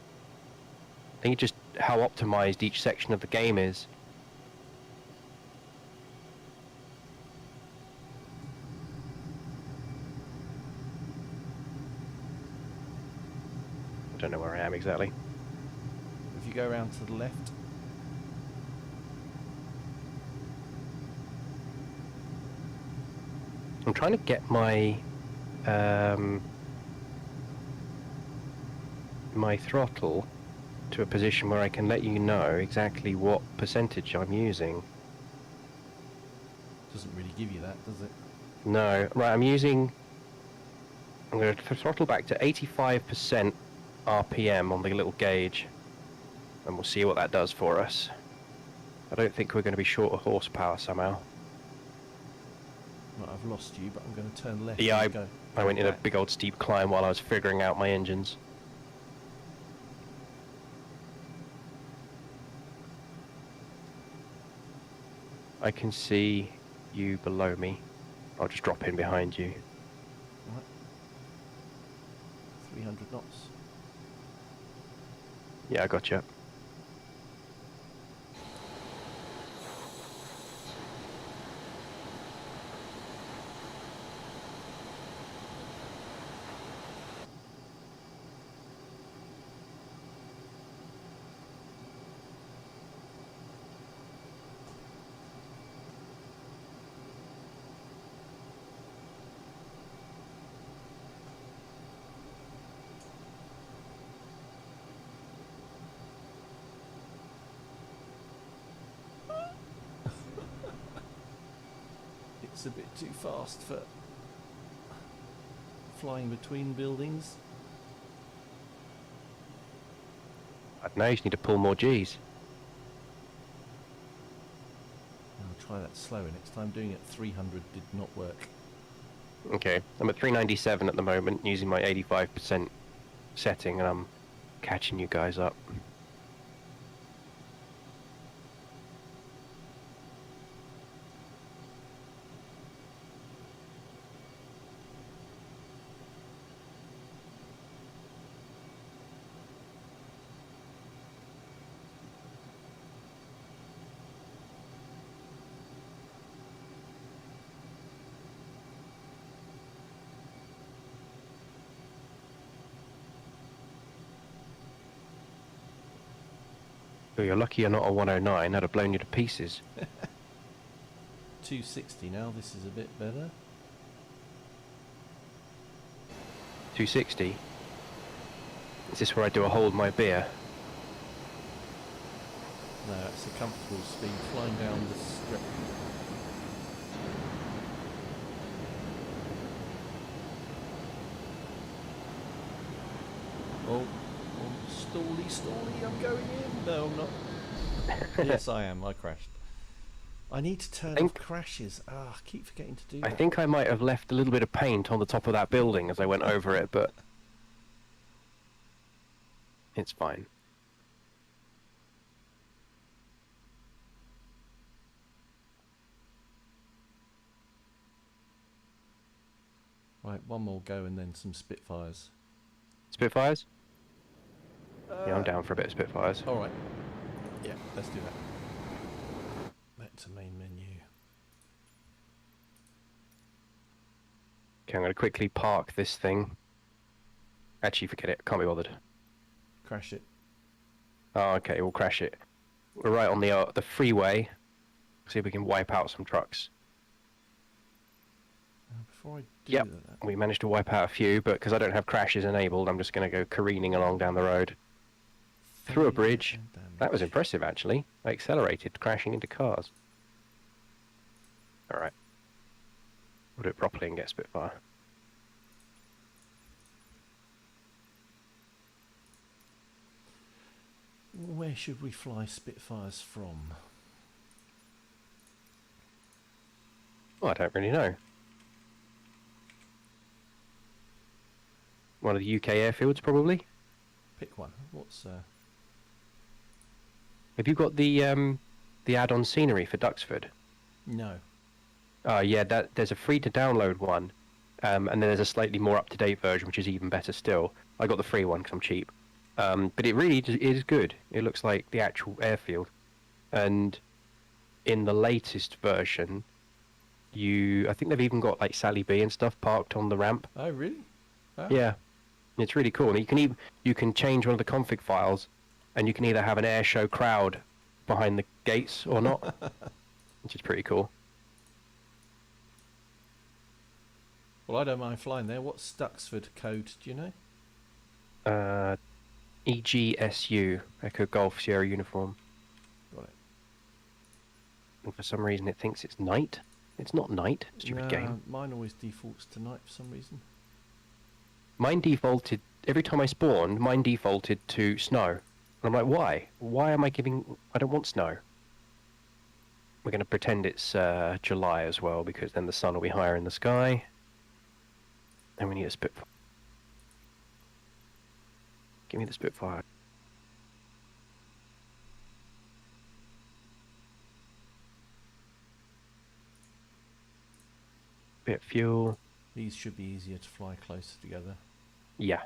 I think just how optimized each section of the game is. I don't know where I am exactly. If you go around to the left, I'm trying to get my my throttle to a position where I can let you know exactly what percentage I'm using. doesn't really give you that, does it? No, right, I'm going to throttle back to 85% RPM on the little gauge, and we'll see what that does for us. I don't think we're going to be short of horsepower somehow. Right, I've lost you, but I'm going to turn left. Yeah, and go I went in a back. big old steep climb while I was figuring out my engines. I can see you below me. I'll just drop in behind you. Right. 300 knots. Yeah, I got you. It's a bit too fast for flying between buildings. I don't know, you just need to pull more Gs. I'll try that slower next time. Doing it at 300 did not work. Okay, I'm at 397 at the moment, using my 85% setting, and I'm catching you guys up. Oh, you're lucky you're not a 109, I'd have blown you to pieces. 260 now, this is a bit better. 260? Is this where I do a hold my beer? No, it's a comfortable speed flying down the strip. Oh, stally, I'm going in. No, I'm not. Yes, I am. I crashed. I need to turn off crashes. I keep forgetting to do that. I think I might have left a little bit of paint on the top of that building as I went over it, but it's fine. Right, one more go and then some Spitfires. Spitfires? Yeah, I'm down for a bit of Spitfires. Alright. Yeah, let's do that. Back to main menu. Okay, I'm going to quickly park this thing. Actually, forget it. Can't be bothered. Crash it. Oh, okay, we'll crash it. We're right on the freeway. See if we can wipe out some trucks. Before I do Yep, that... we managed to wipe out a few, but because I don't have crashes enabled, I'm just going to go careening along down the road. Through a bridge. That was impressive, actually. I accelerated, crashing into cars. Alright. We'll do it properly and get Spitfire. Where should we fly Spitfires from? Oh, I don't really know. One of the UK airfields, probably? Pick one. What's... Have you got the add-on scenery for Duxford? No. Yeah, there's a free-to-download one, and then there's a slightly more up-to-date version, which is even better still. I got the free one because I'm cheap. But it really is good. It looks like the actual airfield. And in the latest version, I think they've even got like Sally B and stuff parked on the ramp. Oh, really? Oh. Yeah, it's really cool. And you can change one of the config files, and you can either have an air show crowd behind the gates or not, which is pretty cool. Well, I don't mind flying there. What's Duxford code? Do you know? EGSU, Echo Golf Sierra Uniform. Got it. And for some reason it thinks it's night. It's not night. Stupid game. Mine always defaults to night for some reason. Mine defaulted, every time I spawned, mine defaulted to snow. And I'm like, why? Why am I I don't want snow. We're going to pretend it's July as well, because then the sun will be higher in the sky. And we need a Spitfire. Give me the Spitfire. Bit of fuel. These should be easier to fly closer together. Yeah.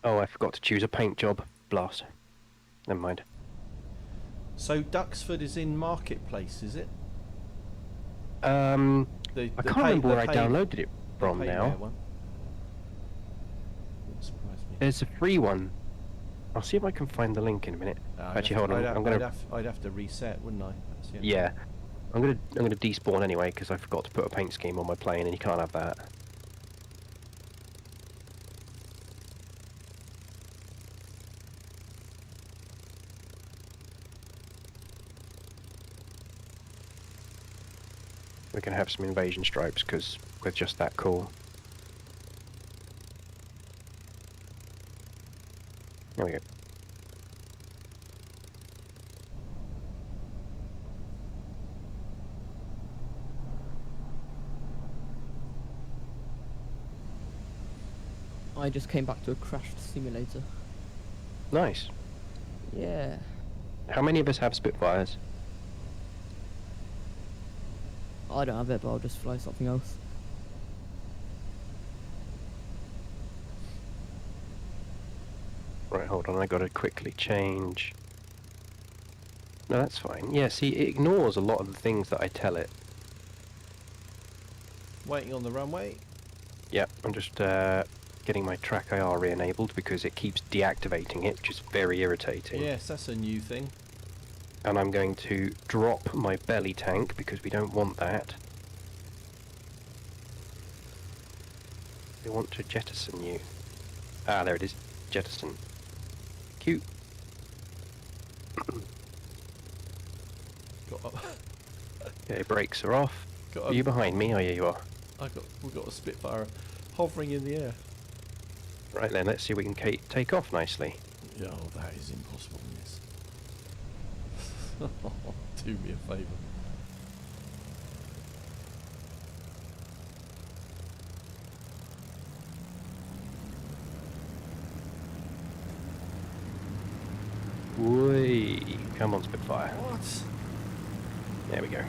Oh, I forgot to choose a paint job. Blast. Never mind. So Duxford is in Marketplace, is it? I can't remember where I downloaded it from now. One. Wouldn't surprise me. There's a free one. I'll see if I can find the link in a minute. Actually, hold on. I'd have to reset, wouldn't I? Yeah. I'm gonna despawn anyway because I forgot to put a paint scheme on my plane, and you can't have that. We can have some invasion stripes because we're just that cool. There we go. I just came back to a crashed simulator. Nice. Yeah. How many of us have Spitfires? I don't have it, but I'll just fly something else. Right, hold on, I gotta quickly change. No, that's fine. Yeah, see, it ignores a lot of the things that I tell it. Waiting on the runway. Yep, I'm just getting my track IR re-enabled because it keeps deactivating it, which is very irritating. Yes, that's a new thing. And I'm going to drop my belly tank because we don't want that. We want to jettison you. Ah, there it is. Jettison. Cute. Got up. Okay, brakes are off. Got Are you behind me? Oh, yeah, you are. We've got a Spitfire hovering in the air. Right then, let's see if we can take off nicely. Yeah, oh, that is impossible, yes. Do me a favour. Whee! Come on, Spitfire. What? There we go.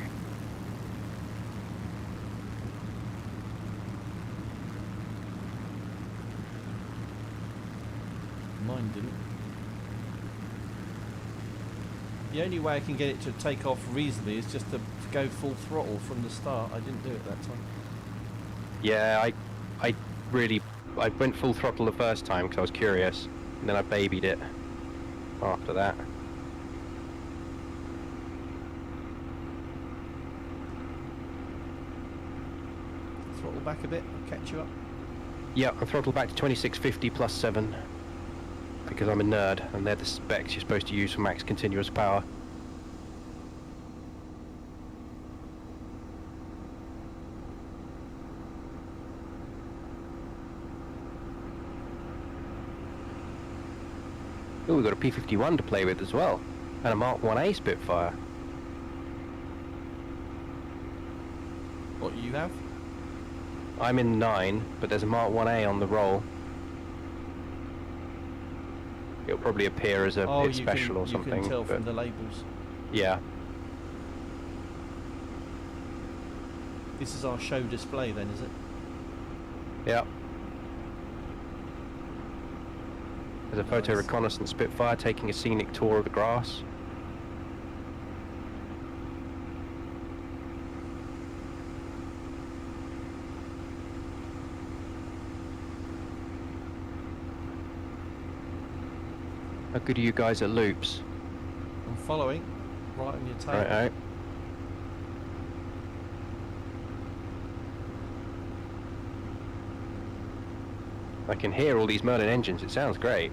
Mine didn't. The only way I can get it to take off reasonably is just to go full throttle from the start. I didn't do it that time. Yeah, I went full throttle the first time because I was curious, and then I babied it after that. Throttle back a bit, I'll catch you up. Yeah, I throttled back to 2650 plus 7 because I'm a nerd, and they're the specs you're supposed to use for max continuous power. Oh, we've got a P51 to play with as well, and a Mark 1A Spitfire. What you have? I'm in 9, but there's a Mark 1A on the roll. It'll probably appear as a bit special or something. You can tell but from the labels. yeah. This is our show display then, is it? Yeah. There's a photo Nice. reconnaissance Spitfire taking a scenic tour of the grass. How good are you guys at loops? I'm following. Right on your tail. Right out. I can hear all these Merlin engines, it sounds great.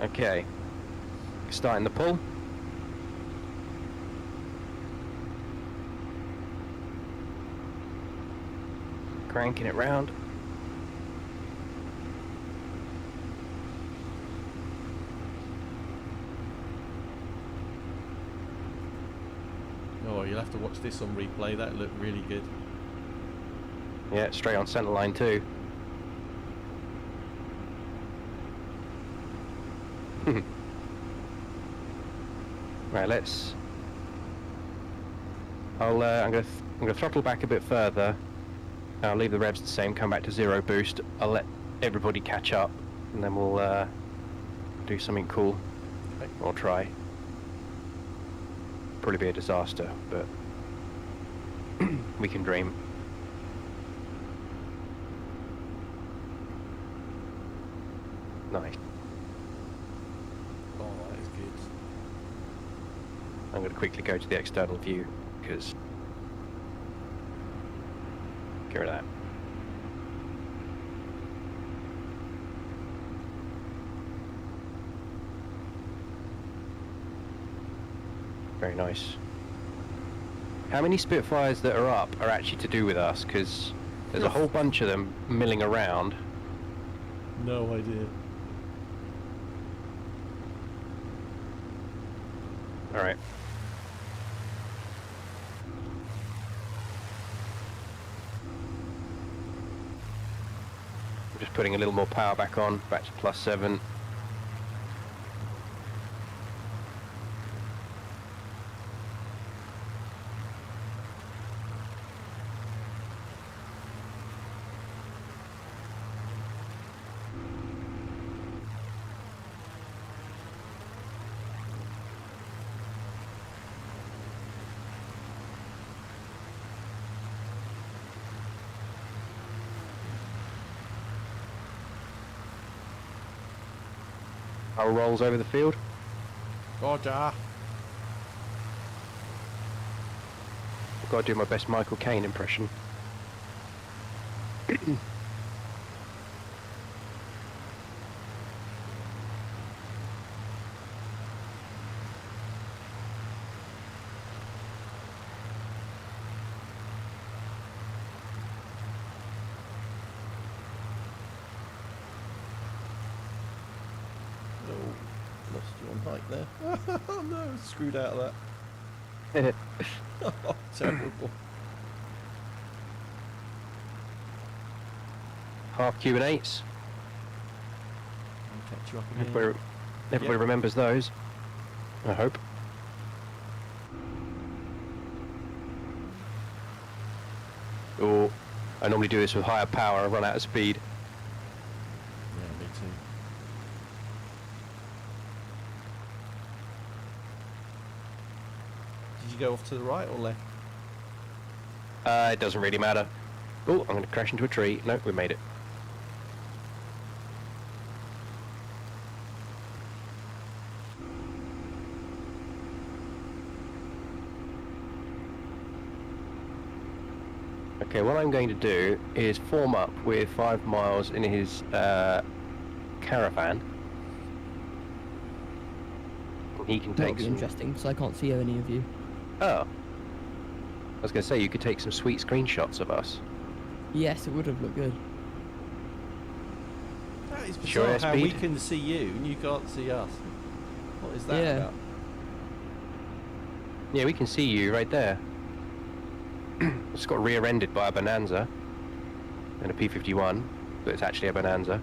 Okay, starting the pull. Cranking it round. Oh, you'll have to watch this on replay. That looked really good. Yeah, straight on centre line too. Right, let's. I'm gonna throttle back a bit further. I'll leave the revs the same. Come back to 0 boost. I'll let everybody catch up, and then we'll do something cool. Okay. Or try. Probably be a disaster, but we can dream. Nice. quickly go to the external view, because... Get rid of that. Very nice. How many Spitfires that are up are actually to do with us? Because there's a whole bunch of them milling around. No idea. Alright. I'm just putting a little more power back on, back to +7. Barrel rolls over the field. Roger. I've got to do my best Michael Caine impression. Oh, lost you on height there. Oh no, screwed out of that. Oh, terrible. Half cube and 8s. I'll catch you up again. Everybody remembers those. I hope. Oh, I normally do this with higher power. I run out of speed. Yeah, me too. Did you go off to the right or left? It doesn't really matter. Oh, I'm going to crash into a tree. No, we made it. Okay, what I'm going to do is form up with 5 miles in his caravan. He can That'll take be some... interesting because I can't see any of you. Oh. I was going to say, you could take some sweet screenshots of us. Yes, it would have looked good. That is Sure, bizarre how we airspeed? can see you and you can't see us. What is that Yeah. about? Yeah, we can see you right there. It's got rear-ended by a Bonanza and a P51, but it's actually a Bonanza.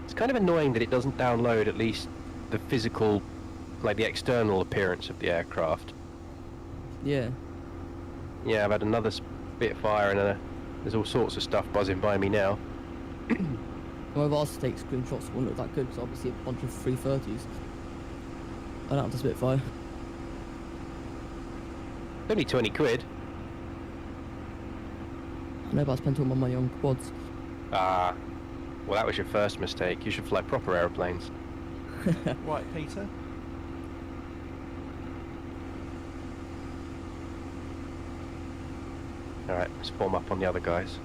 It's kind of annoying that it doesn't download at least the physical, like the external appearance of the aircraft. Yeah. Yeah, I've had another Spitfire and there's all sorts of stuff buzzing by me now. Well, I've asked to take screenshots, it wouldn't look that good because obviously a bunch of 330s. I don't have the Spitfire. Only 20 quid. I know, but I spent all my money on quads. Ah, well that was your first mistake. You should fly proper aeroplanes. Right, Peter. Alright, let's form up on the other guys.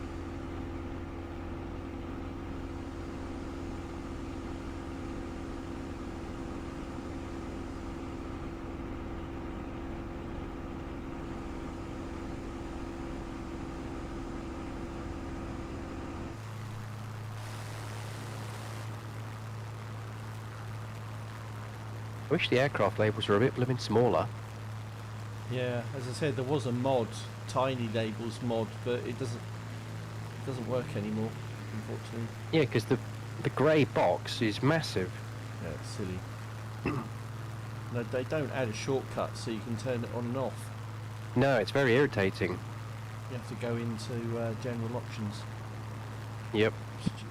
I wish the aircraft labels were a bit blooming smaller. Yeah, as I said, there was a mod, Tiny Labels mod, but it doesn't work anymore, unfortunately. Yeah, because the grey box is massive. Yeah, it's silly. No, they don't add a shortcut so you can turn it on and off. No, it's very irritating. You have to go into general options. Yep. Stupid.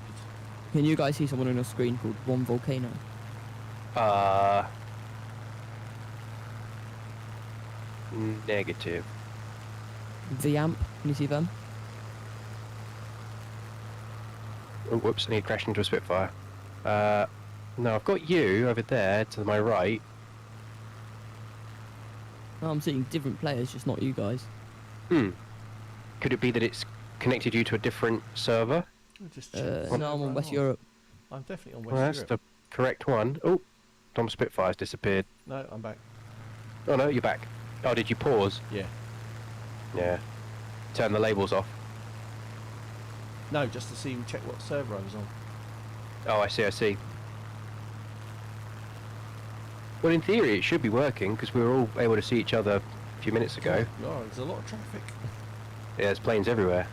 Can you guys see someone on your screen called One Volcano? Negative. The Amp, can you see them? Oh, whoops, I need to crash into a Spitfire. No, I've got you over there to my right. No, I'm seeing different players, just not you guys. Hmm. Could it be that it's connected you to a different server? We'll just check the No, server I'm on West off. Europe. I'm definitely on West Well, that's Europe. the correct one. Oh, Tom Spitfire's disappeared. No, I'm back. Oh no, you're back. Oh, did you pause? Yeah. Yeah. Turn the labels off. No, just to see check what server I was on. Oh, I see. Well, in theory, it should be working because we were all able to see each other a few minutes ago. Oh, there's a lot of traffic. Yeah, there's planes everywhere.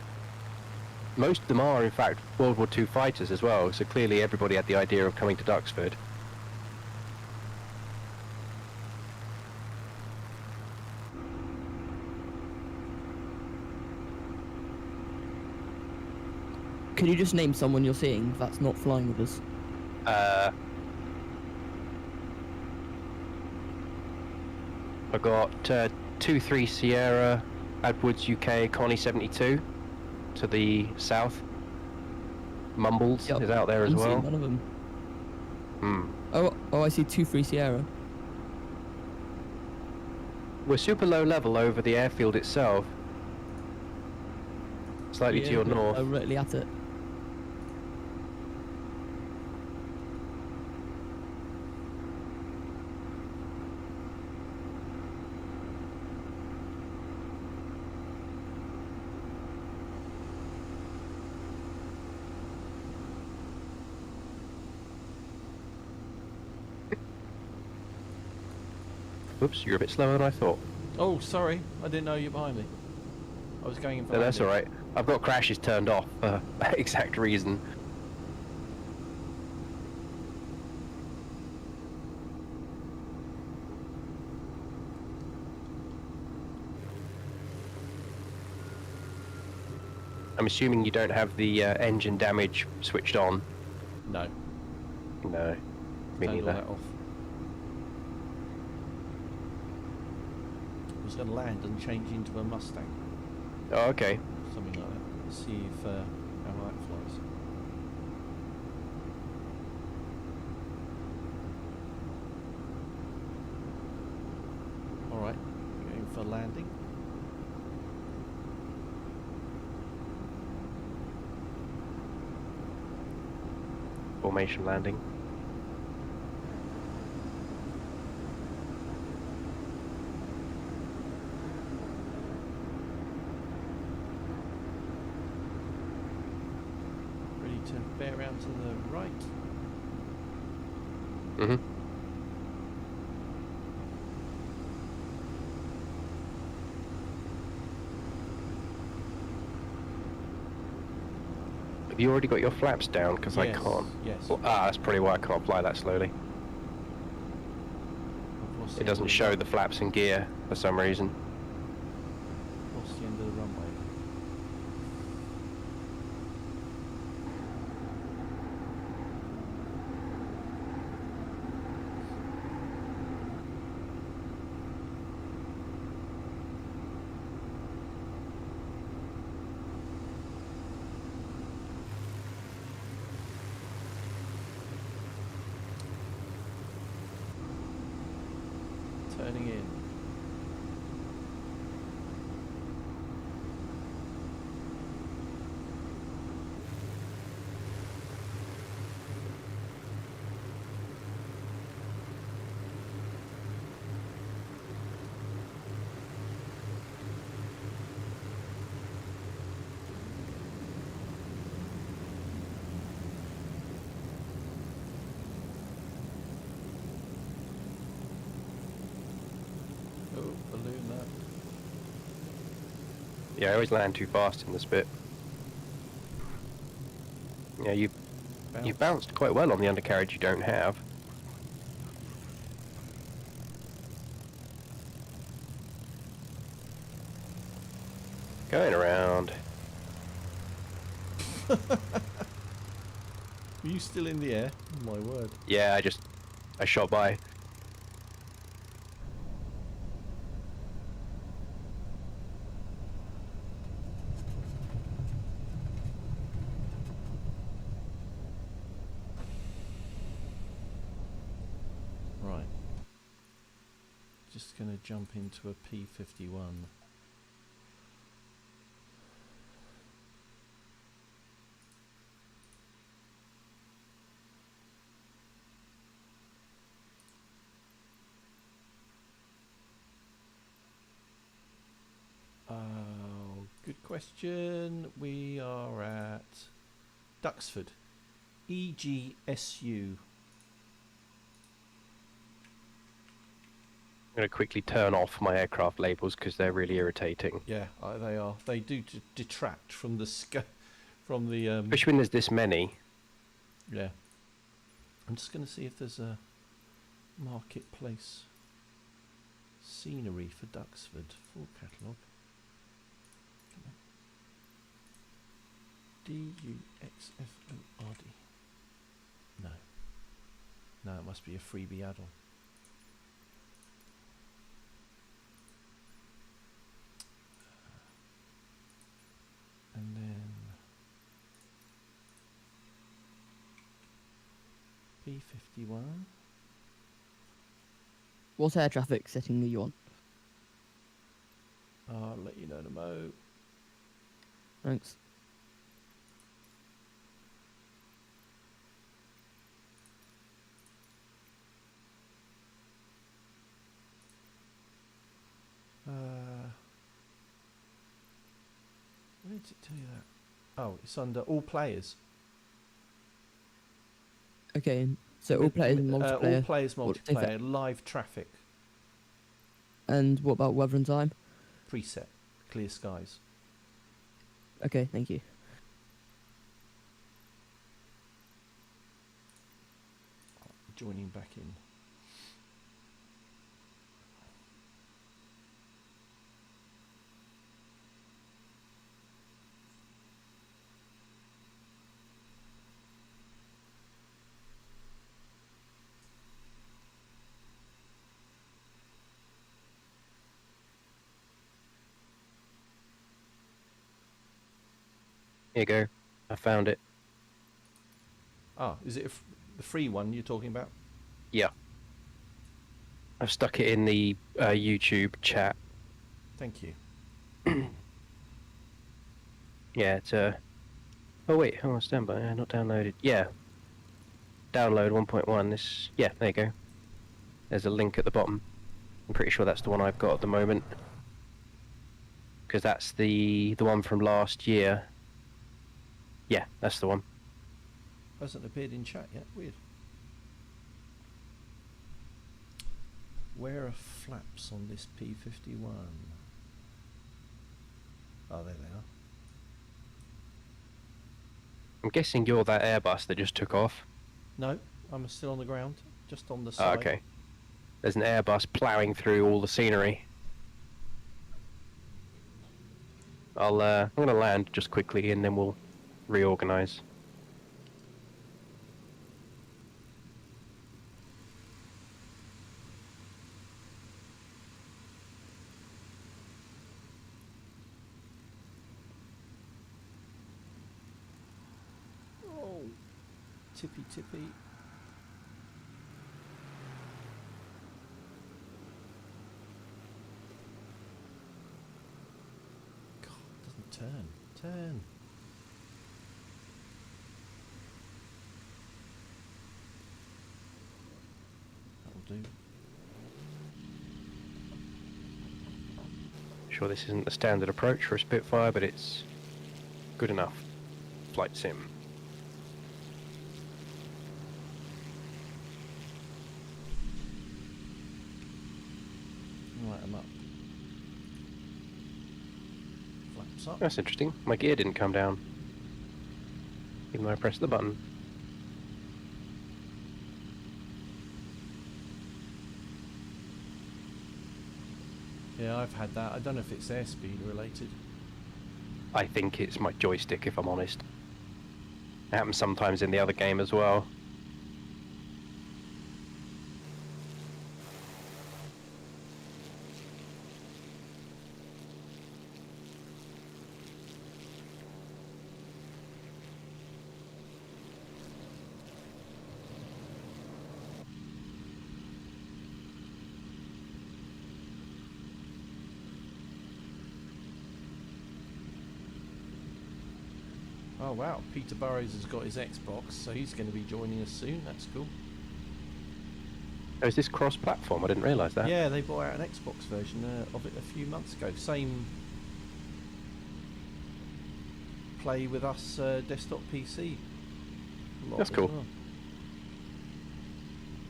Most of them are, in fact, World War II fighters as well, so clearly everybody had the idea of coming to Duxford. Can you just name someone you're seeing that's not flying with us? I got 23 Sierra, Adwoods UK, Connie 72 to the south. Mumbles Yep, is out there as I'm seeing well. none of them. Hmm. Oh, I see 23 Sierra. We're super low level over the airfield itself. Slightly to your north. Directly at it. Oops, you're a bit slower than I thought. Oh, sorry. I didn't know you were behind me. I was going in for No, that's landing. alright. I've got crashes turned off for that exact reason. I'm assuming you don't have the engine damage switched on. No. No, me Turned all neither. that off. I was going to land and change into a Mustang. Oh, okay. Something like that. Let's see if how that flies. Alright, going for landing. Formation landing. Ready to bear around to the right. Mm-hmm. Have you already got your flaps down? Because I Yes, can't. yes. Well, that's probably why I can't fly that slowly. I've lost It the doesn't end of show the flaps in gear for some reason. lost the end of the runway. Turning in. Oh, balloon that. Yeah, I always land too fast in this bit. Yeah, you bounced quite well on the undercarriage you don't have. Going around. Are you still in the air? Oh, my word. Yeah, I shot by. Right. Just just going to jump into a P51. Good question. We are at Duxford. EGSU. I'm going to quickly turn off my aircraft labels because they're really irritating. Yeah, they are. They do detract from the from the. Especially when there's this many. Yeah. I'm just going to see if there's a marketplace scenery for Duxford. Full catalogue. DUXFORD. No. No, it must be a freebie add-on. And then P51. What air traffic setting are you on? I'll let you know in a mo. Thanks. Where did it tell you that? Oh, it's under all players. Okay, so all players multiplayer. All players What do they multiplayer. Live traffic. And what about weather and time? Preset. Clear skies. Okay, thank you. Joining back in. Here you go. I found it. Ah, is it the free one you're talking about? Yeah. I've stuck it in the YouTube chat. Thank you. Yeah, it's a... Oh wait, hold on, stand by. Not downloaded. Yeah. Download 1.1. This... Yeah, there you go. There's a link at the bottom. I'm pretty sure that's the one I've got at the moment. Because that's the one from last year. Yeah, that's the one. Hasn't appeared in chat yet. Weird. Where are flaps on this P51? Oh, there they are. I'm guessing you're that Airbus that just took off. No, I'm still on the ground, just on the Oh, side. okay. There's an Airbus ploughing through all the scenery. I'm going to land just quickly and then we'll reorganize. Oh, tippy tippy. God, it doesn't turn. Turn. That'll do. Sure, this isn't the standard approach for a Spitfire, but it's good enough. Flight sim. Light 'em up. Flaps up. That's interesting. My gear didn't come down, even though I pressed the button. Yeah, I've had that. I don't know if it's airspeed related. I think it's my joystick, if I'm honest. It happens sometimes in the other game as well. Oh wow, Peter Burrows has got his Xbox, so he's going to be joining us soon. That's cool. Oh, is this cross-platform? I didn't realise that. Yeah, they brought out an Xbox version of it a few months ago. Same play with us desktop PC. lot That's as cool. well.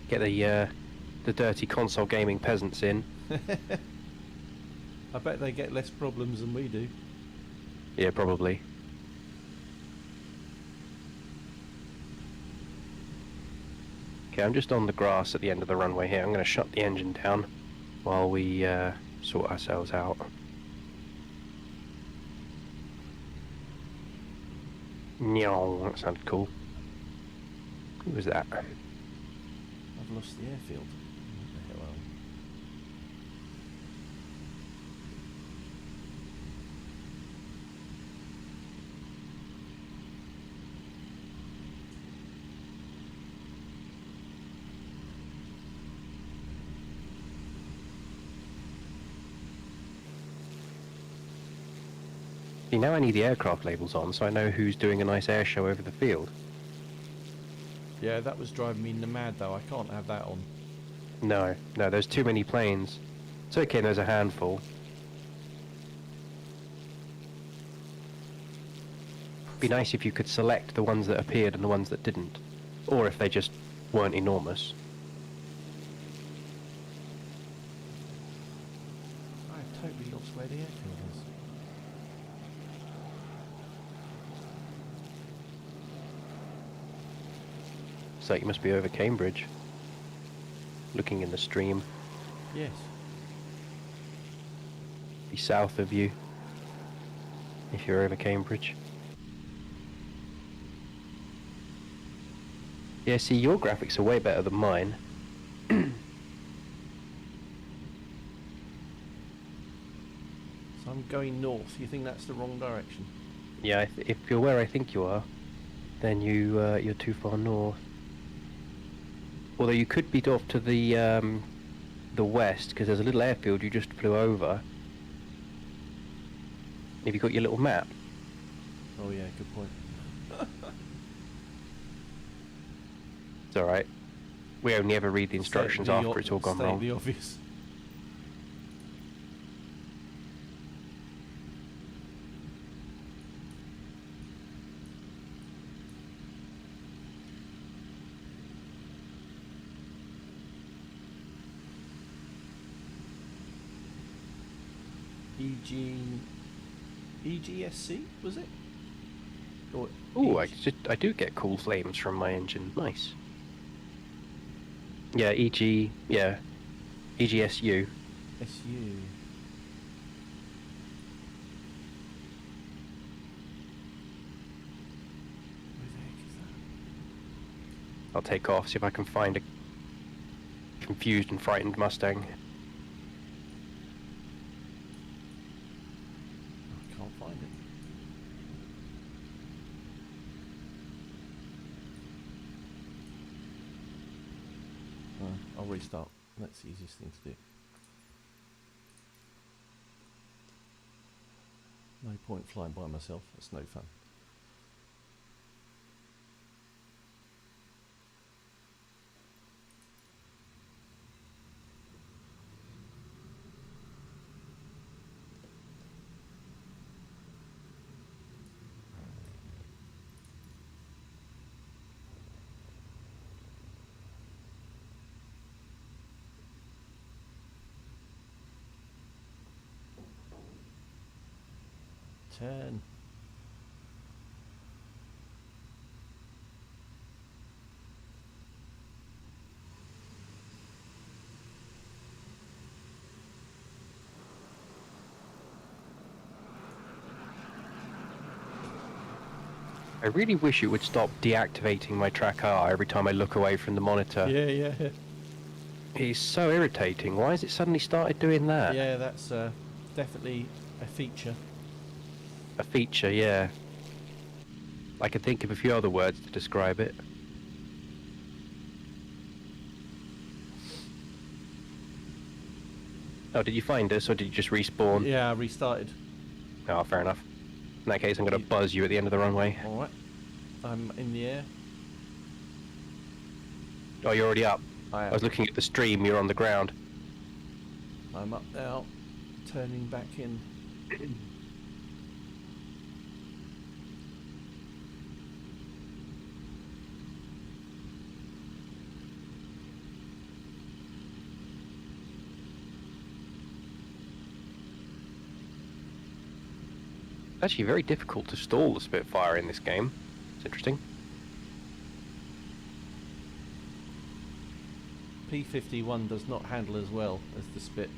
Get the dirty console gaming peasants in. I bet they get less problems than we do. Yeah, probably. Okay, I'm just on the grass at the end of the runway here. I'm going to shut the engine down while we sort ourselves out. Meow, that sounded cool. Who was that? I've lost the airfield. What the hell are we? See, now I need the aircraft labels on so I know who's doing a nice air show over the field. Yeah, that was driving me mad though. I can't have that on. No, there's too many planes. It's okay, there's a handful. Be nice if you could select the ones that appeared and the ones that didn't. Or if they just weren't enormous. I've totally lost where the airfield is. So you must be over Cambridge. Looking in the stream. Yes. Be south of you. If you're over Cambridge. Yeah, see, your graphics are way better than mine. So I'm going north. You think that's the wrong direction? Yeah, if you're where I think you are, then you're too far north. Although you could be off to the west, because there's a little airfield you just flew over. Have you got your little map? Oh yeah, good point. It's alright. We only ever read the instructions after it's all gone wrong. The obvious. EGSC was it? Or Ooh, I do get cool flames from my engine. Nice. Yeah, EGSU. SU. Where the heck is that? I'll take off, see if I can find a confused and frightened Mustang. I can't find it. I'll restart. That's the easiest thing to do. No point flying by myself. That's no fun. Turn. I really wish it would stop deactivating my track R every time I look away from the monitor. Yeah. It's so irritating. Why has it suddenly started doing that? Yeah, that's definitely a feature. A feature, yeah. I could think of a few other words to describe it. Oh, did you find us, or did you just respawn? Yeah, I restarted. Oh, fair enough. In that case, I'm going to buzz you at the end of the runway. Alright. I'm in the air. Oh, you're already up. I I was looking at the stream, you're on the ground. I'm up now. Turning back in. It's actually very difficult to stall the Spitfire in this game. It's interesting. P51 does not handle as well as the Spit,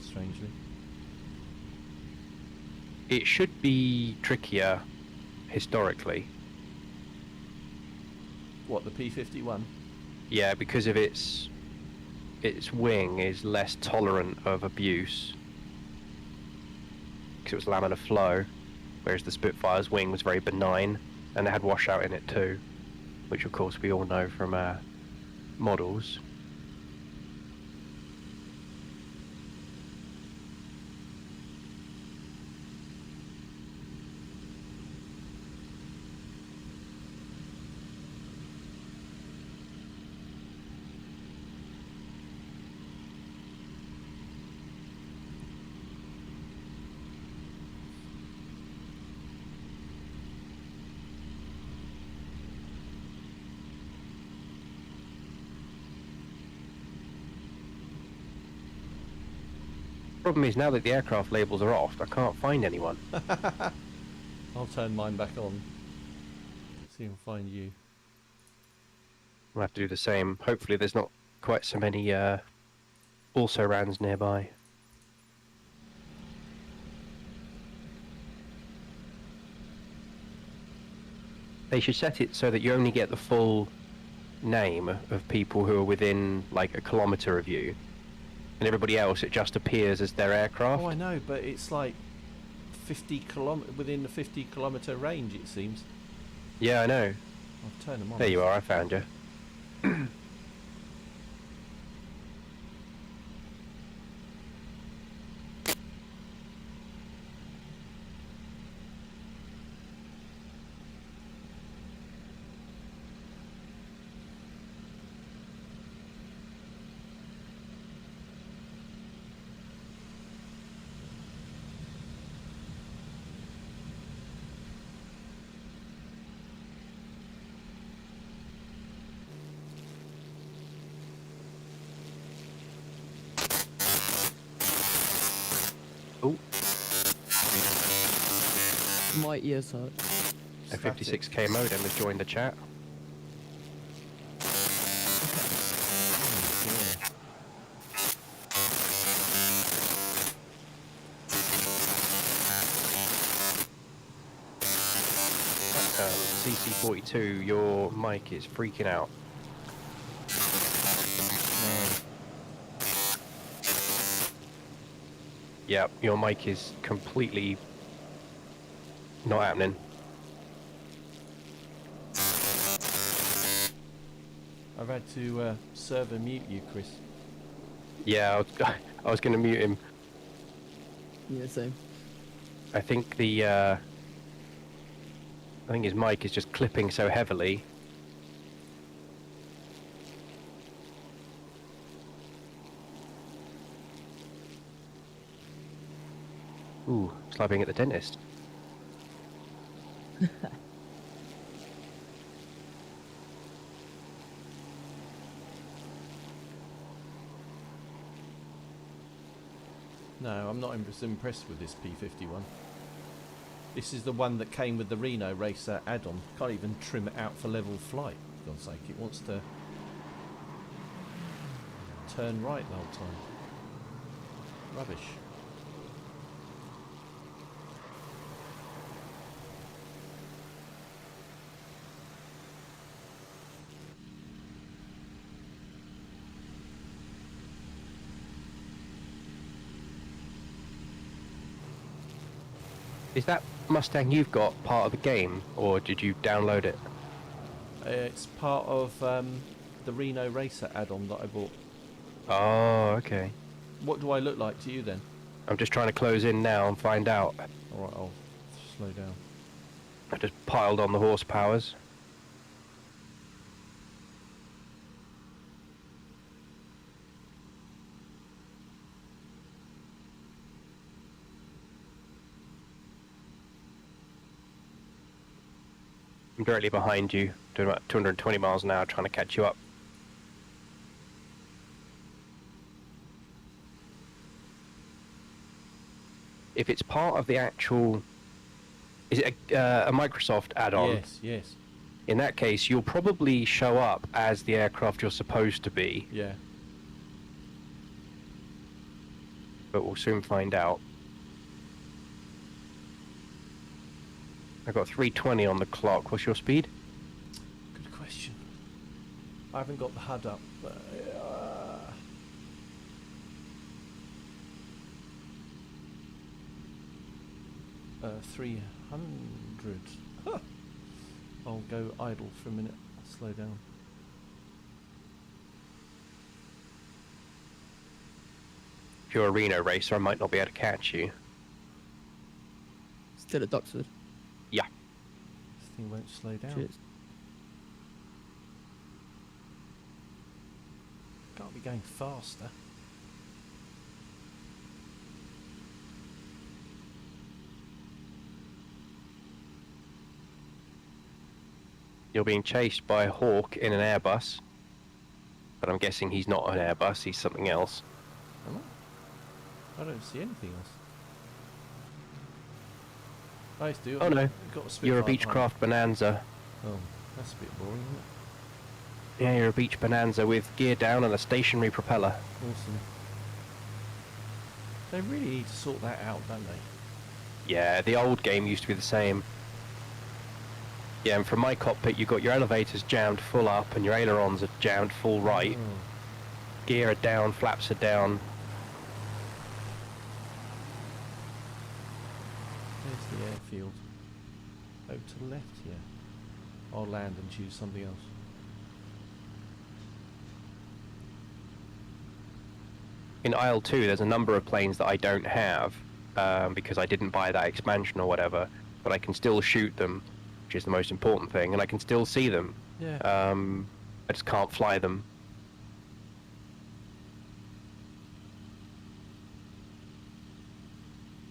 strangely. It should be trickier historically. What, the P51? Yeah, because of its wing is less tolerant of abuse. Because it was laminar flow, whereas the Spitfire's wing was very benign, and it had washout in it too, which of course we all know from models. Problem is, now that the aircraft labels are off, I can't find anyone. I'll turn mine back on. See if I can find you. I'll have to do the same. Hopefully there's not quite so many also-rans nearby. They should set it so that you only get the full name of people who are within like a kilometre of you, and everybody else it just appears as their aircraft. Oh, I know, but it's like 50 within the 50-kilometre range, it seems. Yeah, I know. I'll turn them on. There you are, I found you. Oh, My ears hurt. a 56k modem has joined the chat. CC42, your mic is freaking out. Yeah, your mic is completely not happening. I've had to server mute you, Chris. Yeah, I was going to mute him. Yeah, same. I think his mic is just clipping so heavily. Ooh, it's like being at the dentist. No, I'm not impressed with this P51. This is the one that came with the Reno Racer add-on. Can't even trim it out for level flight, for God's sake. It wants to turn right the whole time. Rubbish. Is that Mustang you've got part of the game, or did you download it? It's part of the Reno Racer add-on that I bought. Oh, okay. What do I look like to you then? I'm just trying to close in now and find out. Alright, I'll Slow down. I just piled on the horsepowers. I'm directly behind you, doing about 220 miles an hour, trying to catch you up. If it's part of the actual... Is it a Microsoft add-on? Yes, yes. In that case, you'll probably show up as the aircraft you're supposed to be. Yeah. But we'll soon find out. I've got 320 on the clock. What's your speed? Good question. I haven't got the HUD up, but 300. Huh. I'll go idle for a minute. Slow down. If you're a Reno racer, I might not be able to catch you. Still at Duxford. Yeah. This thing won't slow down. Cheers. Can't be going faster. You're being chased by a Hawk in an Airbus. But I'm guessing he's not an Airbus, he's something else. Am I? I don't see anything else. I used to. Oh no, Got a Spitfire you're a behind. Beechcraft Bonanza. Oh, that's a bit boring, isn't it? Yeah, you're a Beach Bonanza with gear down and a stationary propeller. Awesome. They really need to sort that out, don't they? Yeah, the old game used to be the same. Yeah, and from my cockpit, you've got your elevators jammed full up and your ailerons are jammed full right. Oh. Gear are down, flaps are down. There's the airfield. Oh, to the left, yeah. I'll land and choose something else. In aisle 2, there's a number of planes that I don't have because I didn't buy that expansion or whatever, but I can still shoot them, which is the most important thing, and I can still see them. Yeah. I just can't fly them.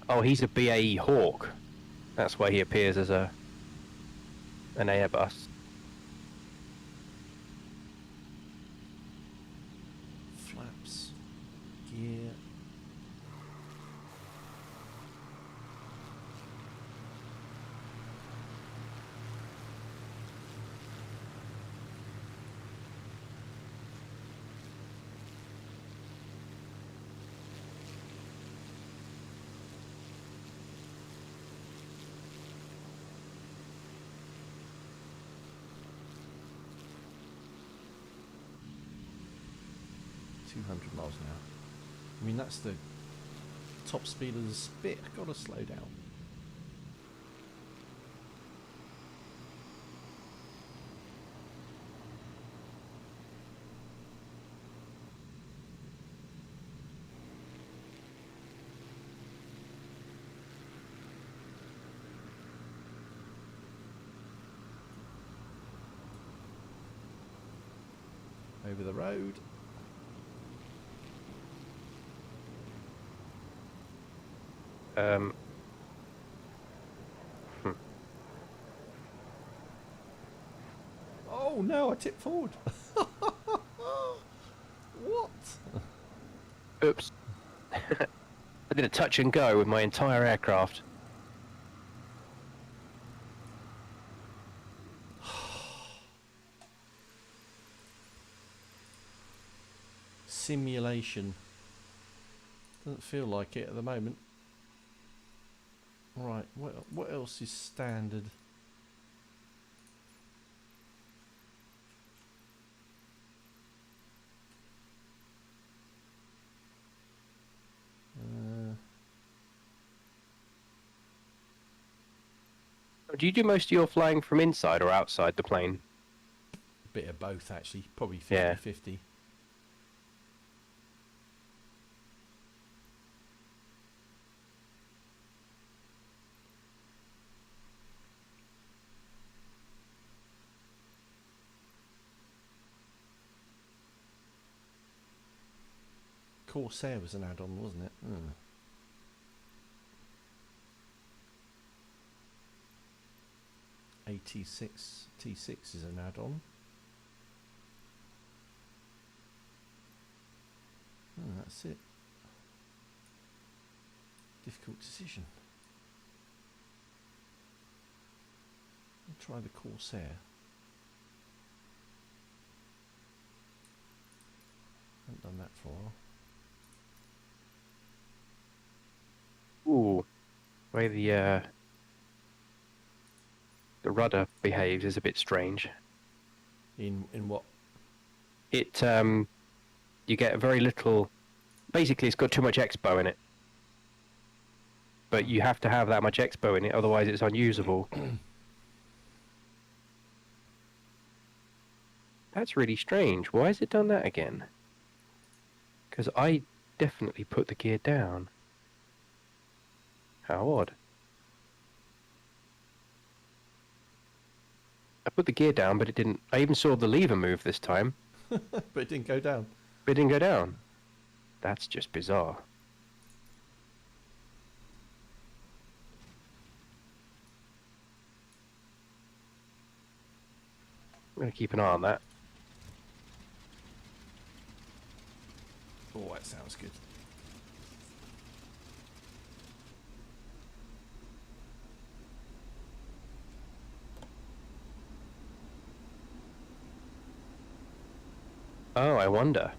Oh, he's a BAE Hawk. That's why he appears as an Airbus. Flaps. Gear. Miles an hour. I mean, that's the top speed of the Spit. Gotta slow down. Over the road. Oh no, I tipped forward. What? Oops. I did a touch and go with my entire aircraft. Simulation. Doesn't feel like it at the moment. Right, what else is standard? Do you do most of your flying from inside or outside the plane? A bit of both, actually. Probably 50-50. Yeah. Corsair was an add-on, wasn't it? Hmm. AT6 T6 is an add-on. Oh, that's it. Difficult decision. I'll try the Corsair. Haven't done that for a while. Ooh, the way the rudder behaves is a bit strange. In what? It you get very little. Basically, it's got too much expo in it. But you have to have that much expo in it, otherwise it's unusable. That's really strange. Why has it done that again? Because I definitely put the gear down. How odd. I put the gear down, but it didn't. I even saw the lever move this time. But it didn't go down. But it didn't go down. That's just bizarre. I'm going to keep an eye on that. Oh, that sounds good. Oh, I wonder.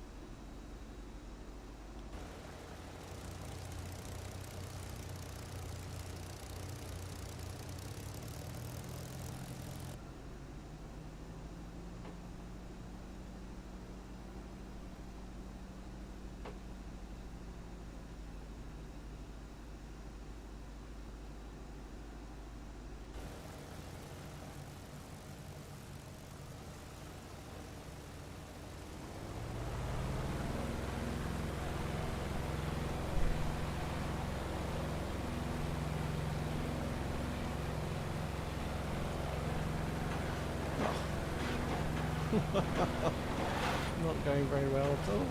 Not going very well at all.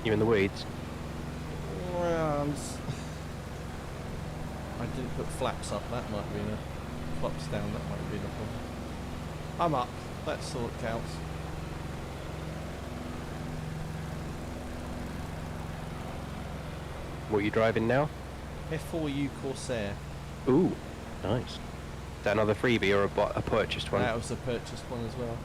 You in the weeds? Well, I didn't put flaps up. That might have been a flaps down. That might have been a problem. I'm up. That's all that counts. What are you driving now? F4U Corsair. Ooh, nice. Is that another freebie or a purchased one? That was a purchased one as well.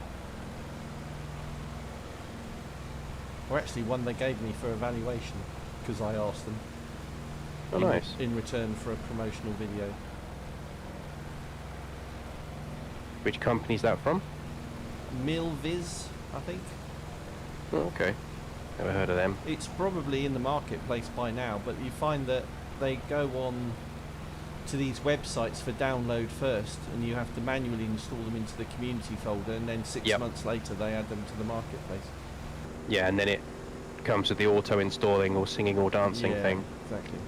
Or actually one they gave me for evaluation because I asked them. Oh, nice. In return for a promotional video. Which company is that from? Milviz, I think. Oh, okay. Never heard of them. It's probably in the marketplace by now, but you find that they go on to these websites for download first, and you have to manually install them into the community folder, and then 6 months later they add them to the marketplace. Yeah, and then it comes with the auto-installing or singing or dancing thing. Exactly.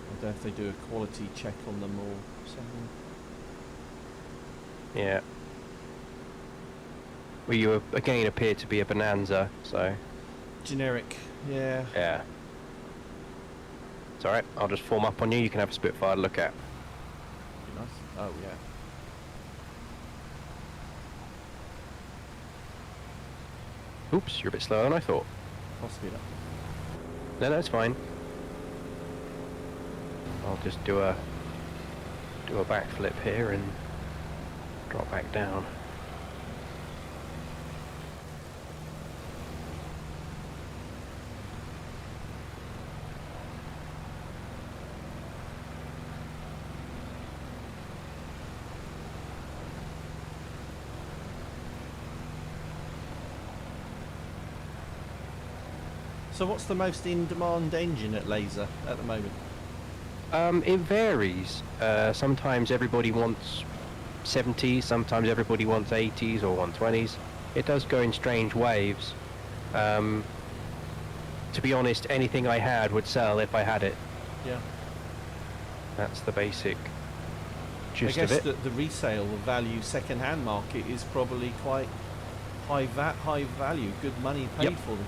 I don't know if they do a quality check on them or something. Yeah. Well, you again appear to be a bonanza, so... Generic, yeah. Yeah. It's alright, I'll just form up on you, you can have a Spitfire to look at. Be nice. Oh, yeah. Oops, you're a bit slower than I thought. Possibly that. No, that's fine. I'll just do a backflip here and drop back down. So what's the most in-demand engine at Laser at the moment? It varies. Sometimes everybody wants 70s, sometimes everybody wants 80s or 120s. It does go in strange waves. To be honest, anything I had would sell if I had it. Yeah. That's the basic gist I of guess it. the resale value second-hand market is probably quite high value, good money paid for them.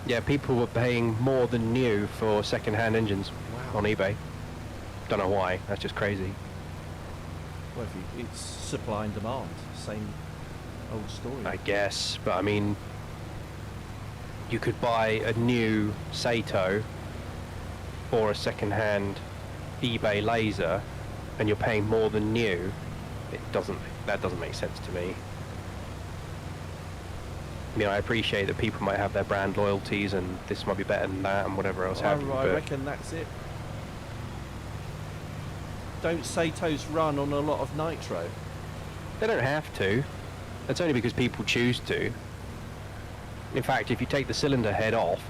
Yeah, people were paying more than new for second-hand engines Wow. on eBay. Don't know why. That's just crazy. Well, it's supply and demand. Same old story. I guess, but I mean, you could buy a new Sato or a second-hand eBay laser, and you're paying more than new. That doesn't make sense to me. You know, I appreciate that people might have their brand loyalties, and this might be better than that, and whatever else have you. I But reckon that's it. Don't Satos run on a lot of nitro? they don't have to. That's only because people choose to. In fact, if you take the cylinder head off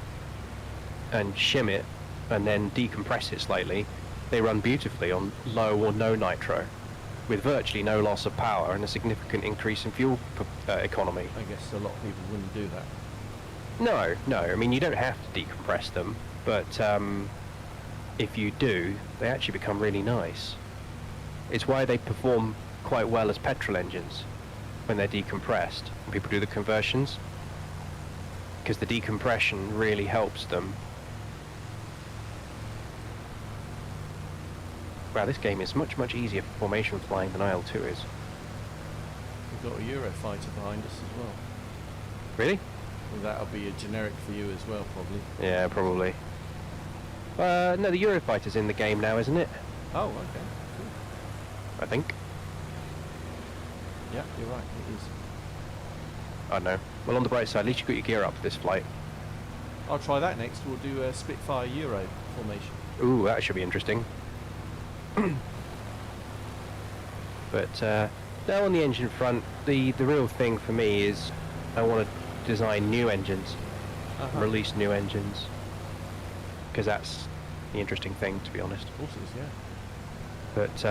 and shim it and then decompress it slightly, they run beautifully on low or no nitro, with virtually no loss of power and a significant increase in fuel economy. I guess a lot of people wouldn't do that. No. I mean, you don't have to decompress them, but if you do, they actually become really nice. It's why they perform quite well as petrol engines when they're decompressed, when people do the conversions, because the decompression really helps them. Wow, this game is much, much easier for formation flying than IL-2 is. We've got a Eurofighter behind us as well. Really? Well, that'll be a generic for you as well, probably. Yeah, probably. No, the Eurofighter's in the game now, isn't it? Oh, okay. Cool. I think. Yeah, you're right. It is. I don't know. Well, on the bright side, at least you got your gear up for this flight. I'll try that next. We'll do a Spitfire Euro formation. Ooh, that should be interesting. But now on the engine front, the real thing for me is I want to design new engines, release new engines, because that's the interesting thing, to be honest. Of course it is, yeah. But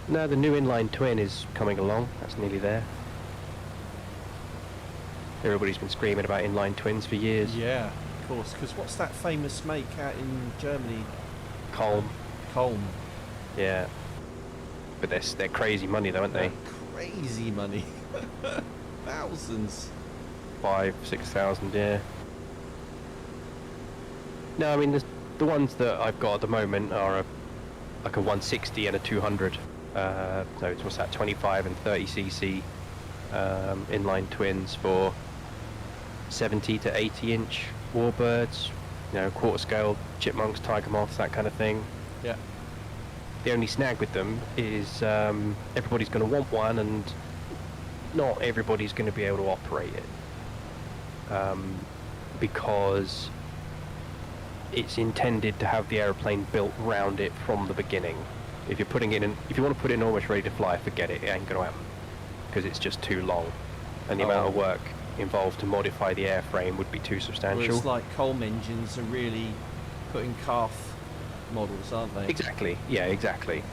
no, the new inline twin is coming along. That's nearly there. Everybody's been screaming about inline twins for years. Yeah, of course. Because what's that famous make out in Germany? Colm. Colm. Yeah. But they're crazy money though, aren't they? Crazy money. Thousands. 5,000-6,000, yeah. No, I mean the ones that I've got at the moment are like a 160 and a 200. So it's what's that, 25 and 30 cc inline twins for 70 to 80 inch warbirds, you know, quarter scale chipmunks, tiger moths, that kind of thing. Yeah. The only snag with them is everybody's going to want one, and not everybody's going to be able to operate it, because it's intended to have the aeroplane built round it from the beginning. If you're putting it in, if you want to put it in almost ready to fly, forget it. It ain't going to happen, because it's just too long, and the amount of work involved to modify the airframe would be too substantial. Well, it's like Colm engines are really putting calf models, aren't they? Exactly. Yeah, exactly.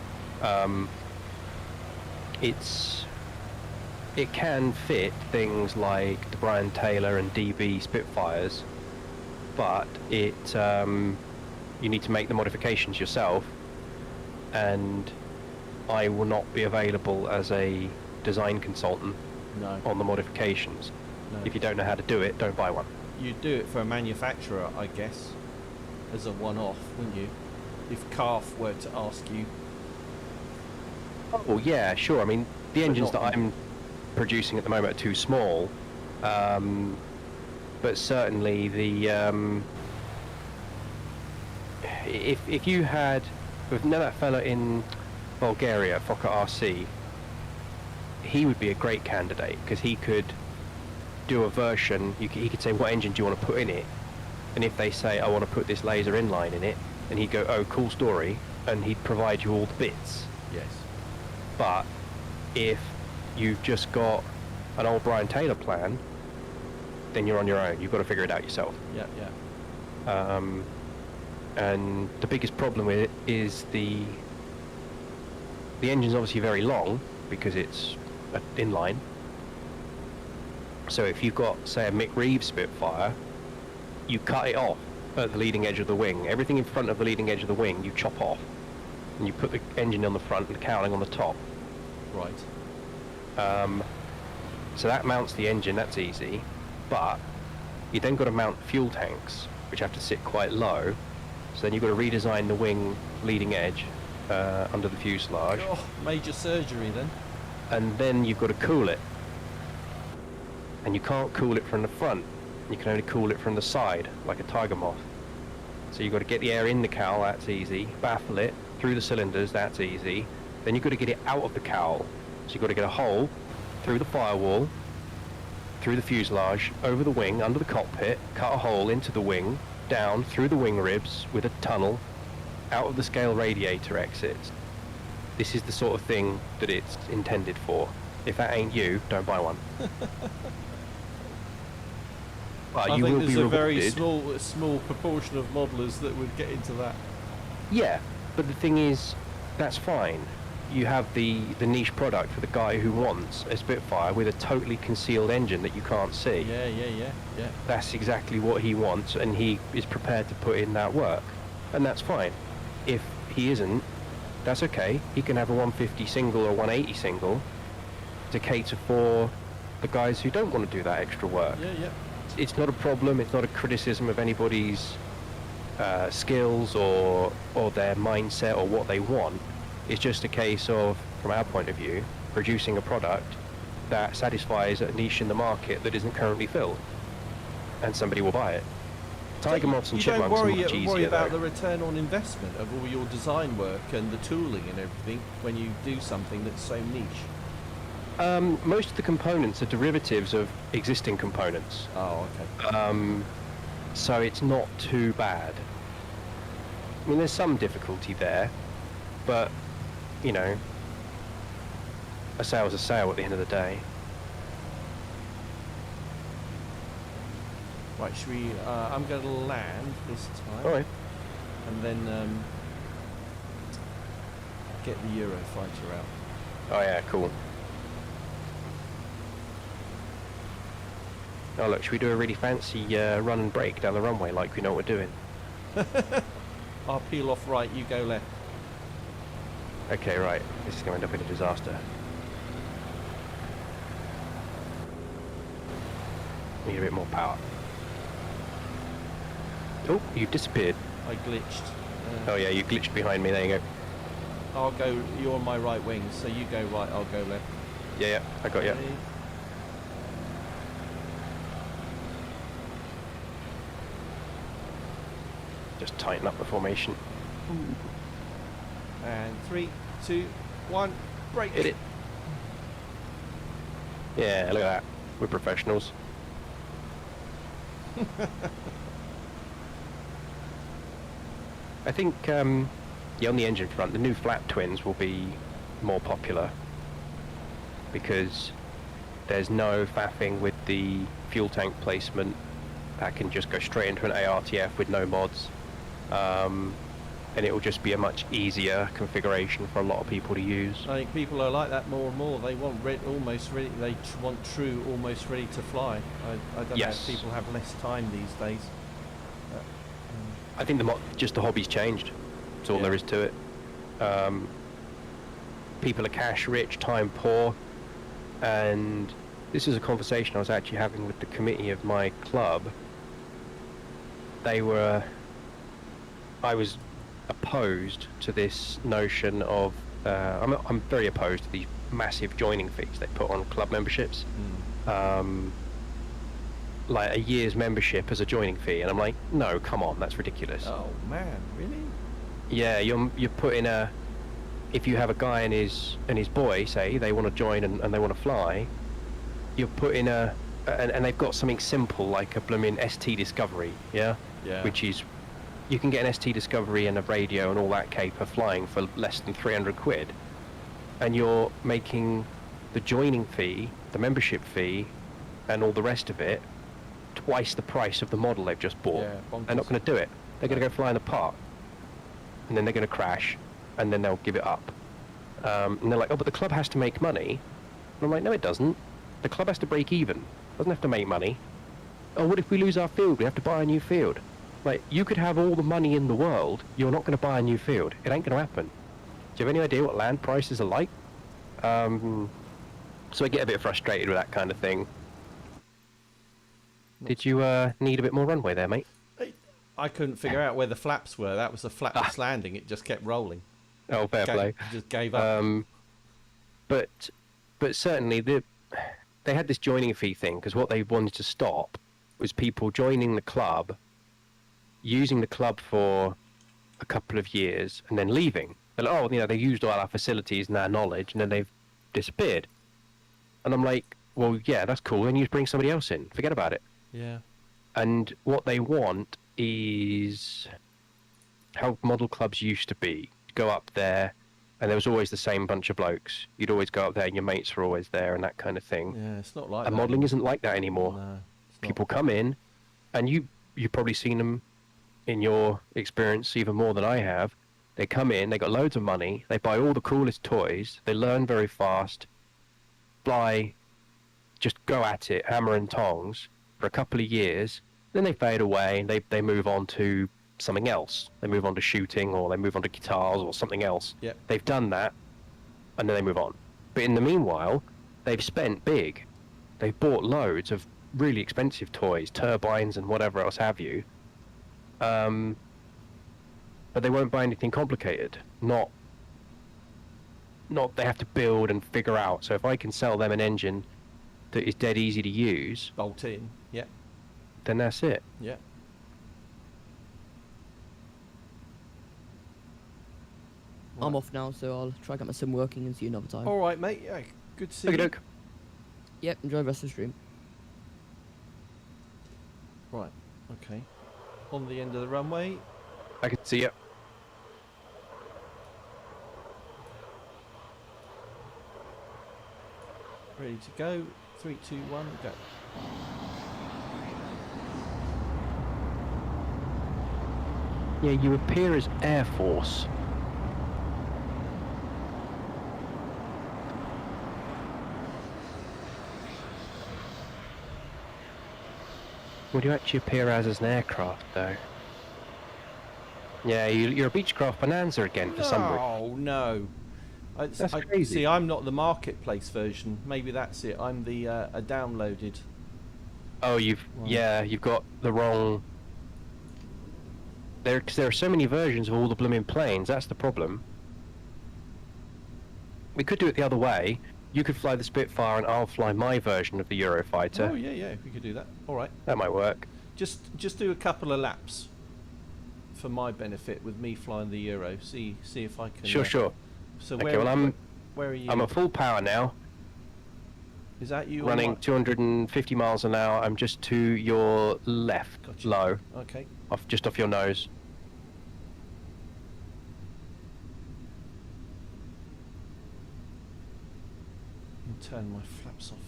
It can fit things like the Brian Taylor and DB Spitfires, but you need to make the modifications yourself, and I will not be available as a design consultant on the modifications. No. If you don't know how to do it, don't buy one. You'd do it for a manufacturer, I guess, as a one-off, wouldn't you? If CAF were to ask you. Oh yeah, sure. I mean, the engines that not- I'm producing at the moment are too small, but certainly the if you had, with that fella in Bulgaria, Fokker RC, he would be a great candidate, because he could do a version. He could say, what engine do you want to put in it, and if they say, I want to put this laser inline in it, and he'd go, oh, cool story, and he'd provide you all the bits. Yes. But if you've just got an old Brian Taylor plan, then you're on your own. You've got to figure it out yourself. Yeah, yeah. And the biggest problem with it is the engine's obviously very long, because it's inline. So if you've got, say, a Mick Reeves Spitfire, you cut it off at the leading edge of the wing. Everything in front of the leading edge of the wing, you chop off, and you put the engine on the front and the cowling on the top. Right. So that mounts the engine. That's easy, but You then got to mount fuel tanks, which have to sit quite low. So then you've got to redesign the wing leading edge under the fuselage. Oh, major surgery then. And then you've got to cool it. And you can't cool it from the front. You can only cool it from the side, like a tiger moth. So you've got to get the air in the cowl, that's easy. Baffle it through the cylinders, that's easy. Then you've got to get it out of the cowl. So you've got to get a hole through the firewall, through the fuselage, over the wing, under the cockpit, cut a hole into the wing, down through the wing ribs with a tunnel, out of the scale radiator exits. This is the sort of thing that it's intended for. If that ain't you, don't buy one. Well, I you think will there's be a very rewarded. small proportion of modelers that would get into that. Yeah, but the thing is, that's fine. You have the niche product for the guy who wants a Spitfire with a totally concealed engine that you can't see. Yeah. That's exactly what he wants, and he is prepared to put in that work. And that's fine. If he isn't, that's okay. He can have a 150 single or 180 single to cater for the guys who don't want to do that extra work. Yeah. It's not a problem, it's not a criticism of anybody's skills or their mindset or what they want. It's just a case of, from our point of view, producing a product that satisfies a niche in the market that isn't currently filled. And somebody will buy it. Tiger moths and chipmunks are much You don't worry easier about though. the return on investment of all your design work and the tooling and everything when you do something that's so niche. Most of the components are derivatives of existing components. Oh, okay. So it's not too bad. I mean, there's some difficulty there, but, you know, a sale's a sale at the end of the day. Right, should we? I'm going to land this time, Alright. and then get the Eurofighter out. Oh yeah, cool. Oh look, should we do a really fancy run and brake down the runway like we know what we're doing? I'll peel off right, you go left. Okay, right. This is going to end up in a disaster. Need a bit more power. Oh, you've disappeared. I glitched. Oh yeah, you glitched behind me. There you go. I'll go. You're on my right wing, so you go right. I'll go left. Yeah, I got you. Ready? Just tighten up the formation. And 3, 2, 1, break. Hit it. Yeah, look at that. We're professionals. I think, yeah, on the engine front, the new flap twins will be more popular because there's no faffing with the fuel tank placement. That can just go straight into an ARTF with no mods. And it will just be a much easier configuration for a lot of people to use. I think people are like that more and more. They want almost ready. They want true, almost ready to fly. I don't know if people have less time these days. I think just the hobby's changed. That's all there is to it. People are cash rich, time poor, and this is a conversation I was actually having with the committee of my club. I was opposed to this notion of, I'm very opposed to these massive joining fees they put on club memberships. Like a year's membership as a joining fee, and I'm like, no, come on, that's ridiculous. Oh man, really? Yeah, you're putting if you have a guy and his boy, say, they want to join and they want to fly, you're putting and they've got something simple like a blooming ST Discovery, yeah? Which is, you can get an ST Discovery and a radio and all that caper flying for less than 300 quid. And you're making the joining fee, the membership fee, and all the rest of it twice the price of the model they've just bought. They're not going to do it. They're going to go fly in the park. And then they're going to crash, and then they'll give it up. And they're like, oh, but the club has to make money. And I'm like, no, it doesn't. The club has to break even. It doesn't have to make money. Oh, what if we lose our field? We have to buy a new field. Like, you could have all the money in the world, you're not going to buy a new field. It ain't going to happen. Do you have any idea what land prices are like? So I get a bit frustrated with that kind of thing. Did you need a bit more runway there, mate? I couldn't figure out where the flaps were. That was a flapless landing. It just kept rolling. Oh, fair play. Just gave up. But certainly they had this joining fee thing, because what they wanted to stop was people joining the club, using the club for a couple of years, and then leaving. And they used all our facilities and our knowledge, and then they've disappeared. And I'm like, well, yeah, that's cool. Then you just bring somebody else in. Forget about it. Yeah. And what they want is how model clubs used to be. Go up there, and there was always the same bunch of blokes. You'd always go up there, and your mates were always there, and that kind of thing. Yeah, it's not like and that. modelling isn't like that anymore. No, People come in, and you've probably seen them in your experience even more than I have. They come in, they got loads of money, they buy all the coolest toys, they learn very fast, fly, just go at it, hammer and tongs, for a couple of years, then they fade away, and they move on to something else. They move on to shooting, or they move on to guitars, or something else. Yep. They've done that, and then they move on. But in the meanwhile, they've spent big. They've bought loads of really expensive toys, turbines and whatever else have you. But they won't buy anything complicated. Not they have to build and figure out. So if I can sell them an engine that is dead easy to use, bolt in. Yeah. then that's it. Yeah. I'm off now, so I'll try to get my sim working and see you another time. All right, mate. Yeah, good to see Okie you. doke. Yep, enjoy the rest of the stream. Right. Okay. On the end of the runway. I can see it. Ready to go. 3, 2, 1, go. Yeah, you appear as Air Force. What do you actually appear as an aircraft, though? Yeah, you're a Beechcraft Bonanza again for some reason. Oh, no. That's crazy. See, I'm not the marketplace version. Maybe that's it. I'm the a downloaded. Oh, you've got the wrong. Because there are so many versions of all the blooming planes. That's the problem. We could do it the other way. You could fly the Spitfire, and I'll fly my version of the Eurofighter. Oh yeah, we could do that. All right. That might work. Just do a couple of laps for my benefit with me flying the Euro. See if I can. Sure. So Okay, well, where are you? I'm at full power now. Is that you? Running 250 miles an hour. I'm just to your left, Gotcha. low, Okay. just off your nose. And turn my flaps off.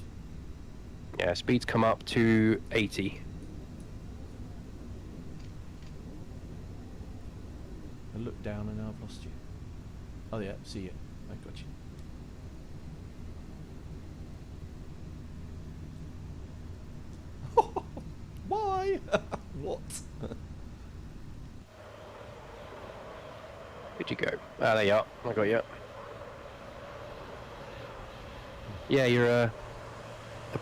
Yeah, speeds come up to 80. I look down and I've lost you. Oh yeah, see you. I got you. Why? What? Where'd you go? Ah, there you are. I got you. Yeah, you're a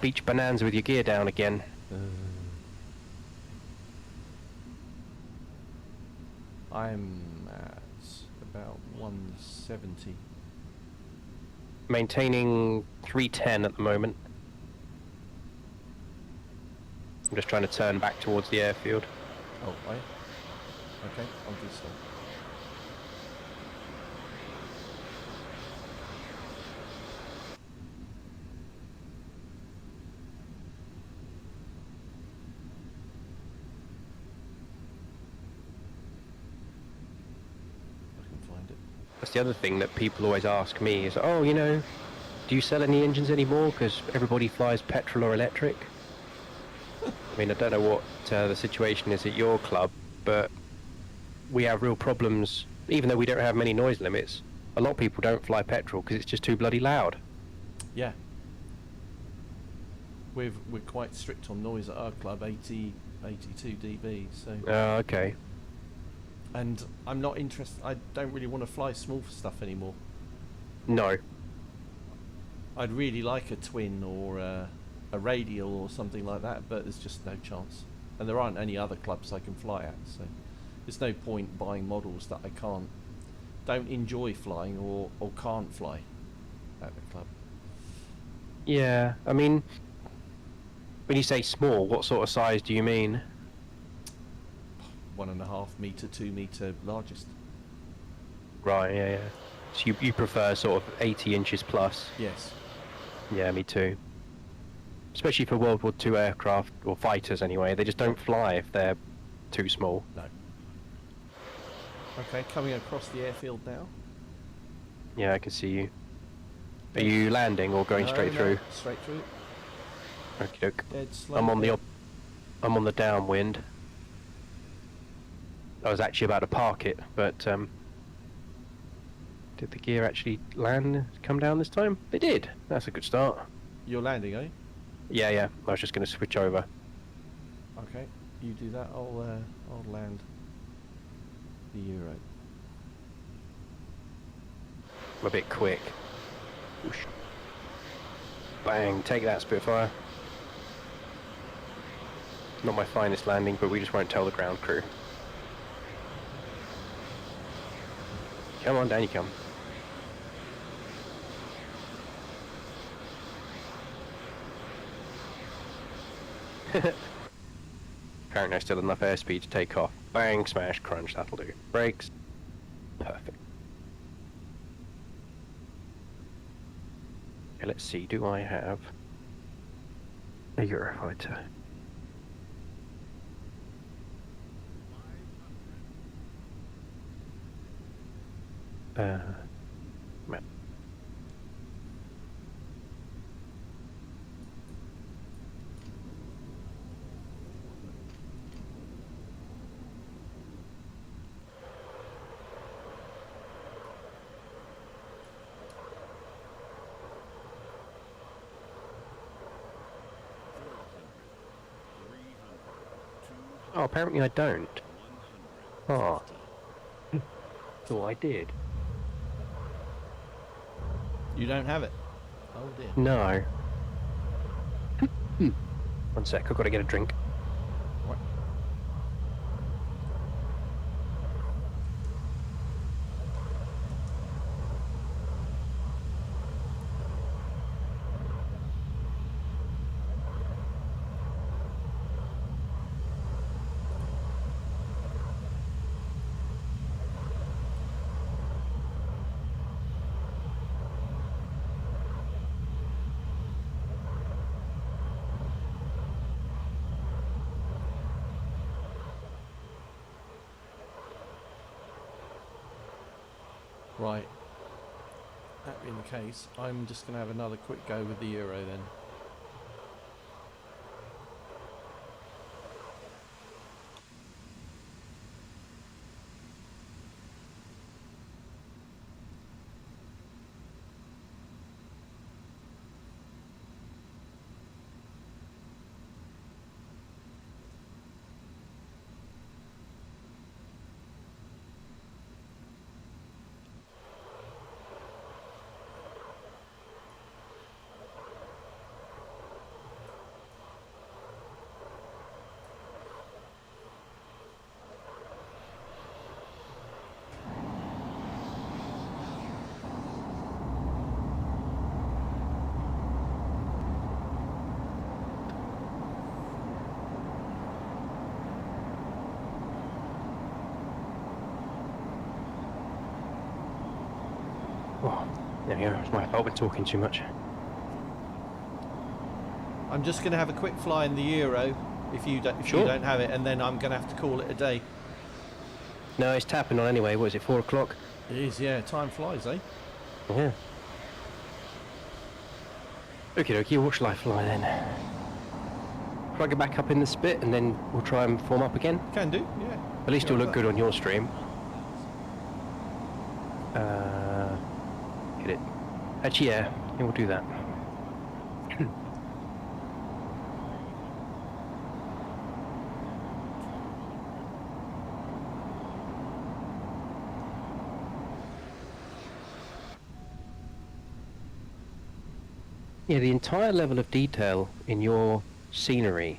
beach bonanza with your gear down again. I'm at about 170. Maintaining 310 at the moment. I'm just trying to turn back towards the airfield. Oh, are you? Okay, I'll do so. I can find it. That's the other thing that people always ask me is, oh, do you sell any engines anymore? Because everybody flies petrol or electric. I mean, I don't know what the situation is at your club, but we have real problems. Even though we don't have many noise limits, a lot of people don't fly petrol because it's just too bloody loud. Yeah. We're quite strict on noise at our club, 80, 82 dB, so... Oh, okay. And I'm not interested, I don't really want to fly small stuff anymore. No. I'd really like a twin or a radial or something like that, but there's just no chance. And there aren't any other clubs I can fly at, so there's no point buying models that I don't enjoy flying or can't fly at the club. Yeah, I mean, when you say small, what sort of size do you mean? 1.5 meter, 2 meter largest. Right, yeah, yeah. So you prefer sort of 80 inches plus? Yes. Yeah, me too. Especially for World War II aircraft, or fighters anyway, they just don't fly if they're too small. No. Okay, coming across the airfield now. Yeah, I can see you. Are you landing or going straight through? Straight through. Okie doke. Dead slow. I'm on the downwind. I was actually about to park it, but did the gear actually come down this time? It did. That's a good start. You're landing, eh? Yeah, yeah. I was just going to switch over. Okay, you do that. I'll land the Euro. I'm a bit quick. Whoosh. Bang! Take that, Spitfire. Not my finest landing, but we just won't tell the ground crew. Come on, down you come. Apparently I still have enough airspeed to take off. Bang, smash, crunch, that'll do. Brakes. Perfect. Okay, let's see, do I have a Eurofighter? Map. Oh, apparently I don't. Oh. So I did. You don't have it? Oh dear. No. One sec, I've got to get a drink. What? Right. That being the case, I'm just going to have another quick go with the Euro then. Oh, there we go. It's my fault. I've been talking too much. I'm just going to have a quick fly in the Euro if you don't have it, and then I'm going to have to call it a day. No, it's tapping on anyway. What is it, 4 o'clock? It is, yeah. Time flies, eh? Yeah. Okie dokie, what shall I fly then? Plug it back up in the spit and then we'll try and form up again? Can do, yeah. At least it'll look good on your stream. Hit it. Actually, yeah, we'll do that. Yeah, the entire level of detail in your scenery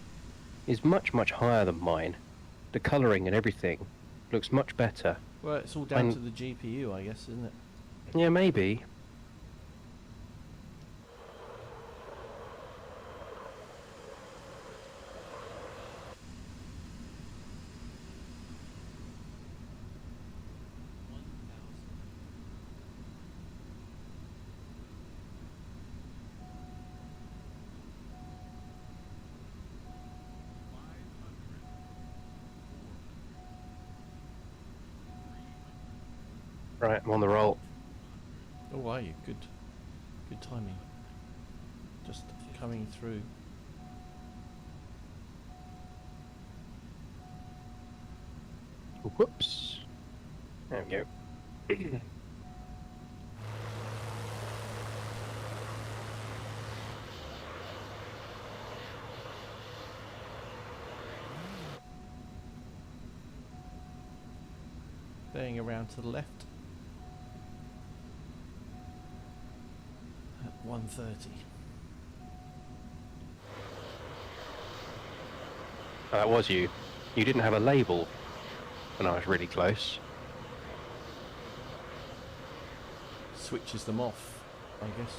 is much, much higher than mine. The colouring and everything looks much better. Well, it's all down to the GPU, I guess, isn't it? Yeah, maybe. Right, I'm on the roll. Oh, are you? Good. Good timing. Just coming through. Whoops. There we go. Bearing around to the left. At 130. That was you. You didn't have a label when I was really close. Switches them off, I guess.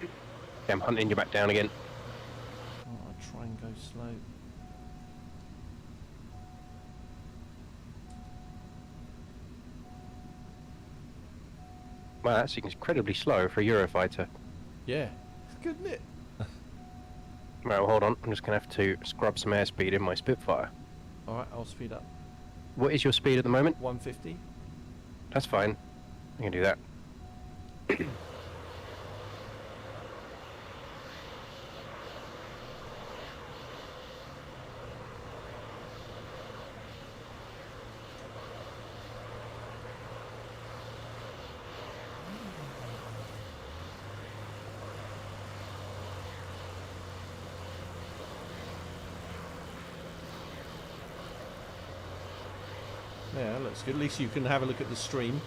Okay, I'm hunting you back down again. Oh, I'll try and go slow. Wow, that's incredibly slow for a Eurofighter. Yeah. It's good, isn't it? Right, well, hold on. I'm just going to have to scrub some airspeed in my Spitfire. Alright, I'll speed up. What is your speed at the moment? 150. That's fine. I can do that. Yeah, looks good. At least you can have a look at the stream.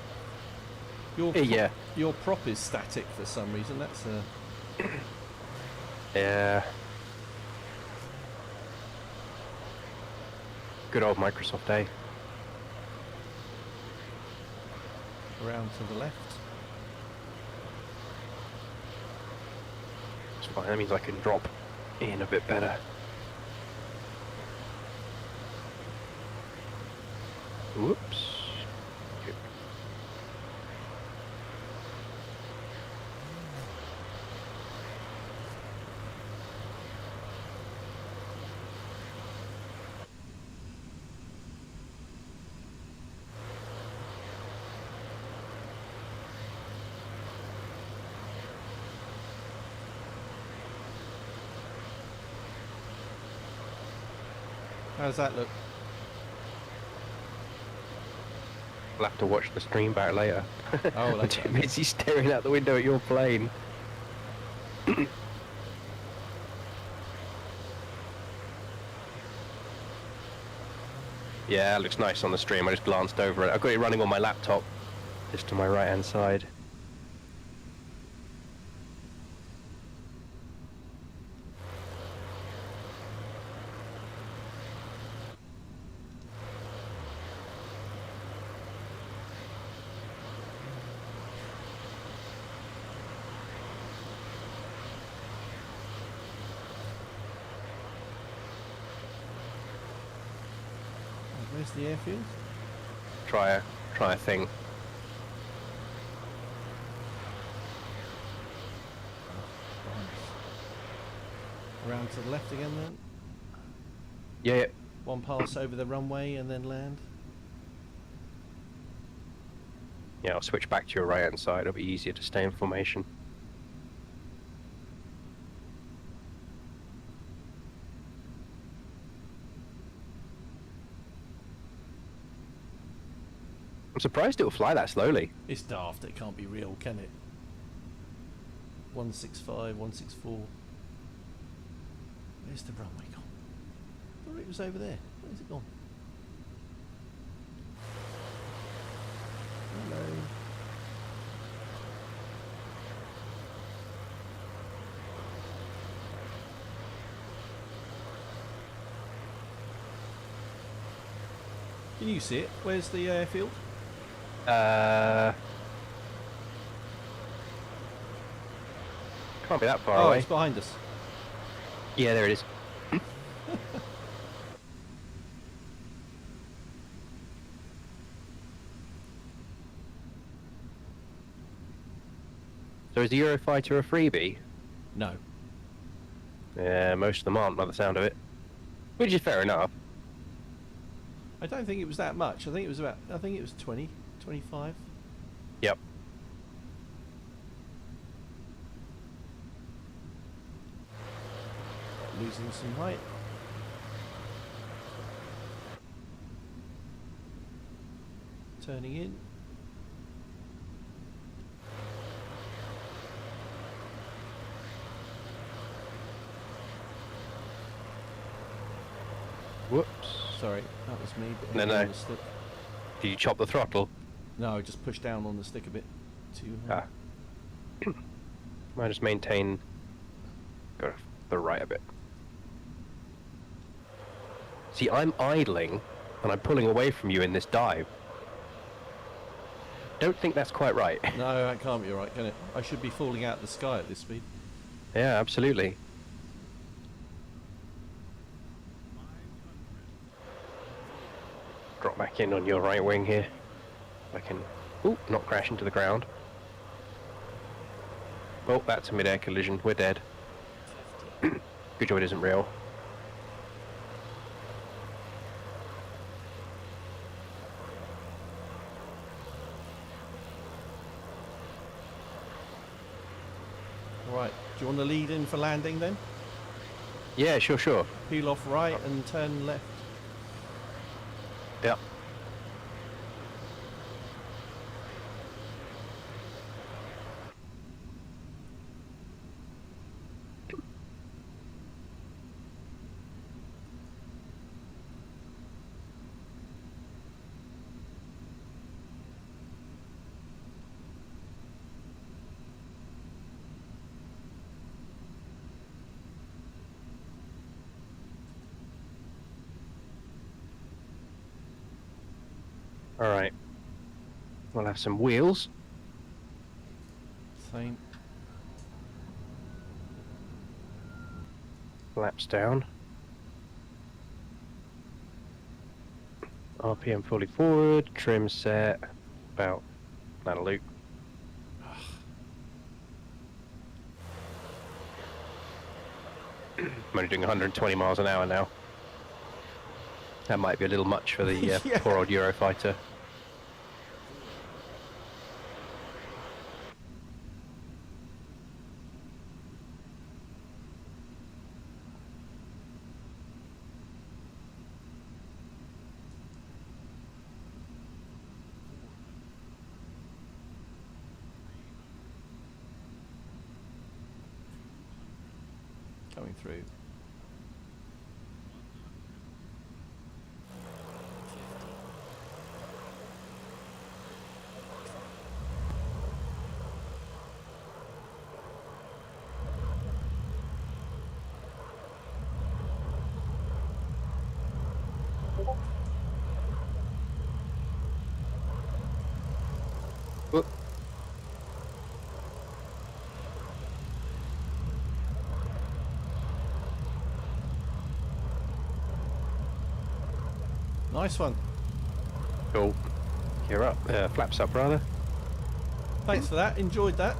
Your Yeah. Your prop is static for some reason. That's Yeah. Good old Microsoft, eh? around to the left. It's fine. That means I can drop in a bit better. Whoops. Okay. How does that look? I'll have to watch the stream back later. Oh, I'm later. too busy staring out the window at your plane. Yeah, it looks nice on the stream. I just glanced over it. I've got it running on my laptop, just to my right-hand side. Where's the airfield? Try a thing. Around to the left again then. Yeah. One pass over the runway and then land. Yeah, I'll switch back to your right-hand side. It'll be easier to stay in formation. I'm surprised it'll fly that slowly. It's daft, it can't be real, can it? 165, 164. Where's the runway gone? I thought it was over there. Where's it gone? Hello. Can you see it? Where's the airfield? Can't be that far Oh, away. it's behind us. Yeah, there it is. So is the Eurofighter a freebie? No. Yeah, most of them aren't by the sound of it. Which is fair enough. I don't think it was that much. I think it was 20, 25. Yep. Losing some height. Turning in. Whoops. Sorry, that was me. But No, hitting no. on the stick. Did you chop the throttle? No, I just pushed down on the stick a bit too hard. I just maintain go the right a bit. See, I'm idling and I'm pulling away from you in this dive. Don't think that's quite right. No, that can't be right, can it? I should be falling out of the sky at this speed. Yeah, absolutely. Drop back in on your right wing here. I can, not crash into the ground. Oh, that's a mid-air collision. We're dead. Good job it isn't real. Right, do you want to lead in for landing then? Yeah, sure. Peel off right and turn left. Yep. Alright. We'll have some wheels. Same. Flaps down. RPM fully forward. Trim set. About that'll do. I'm only doing 120 miles an hour now. That might be a little much for the Yeah. poor old Eurofighter. Coming through. Whoop. Nice one. Cool. Gear up. Flaps up, rather. Thanks for that. Enjoyed that.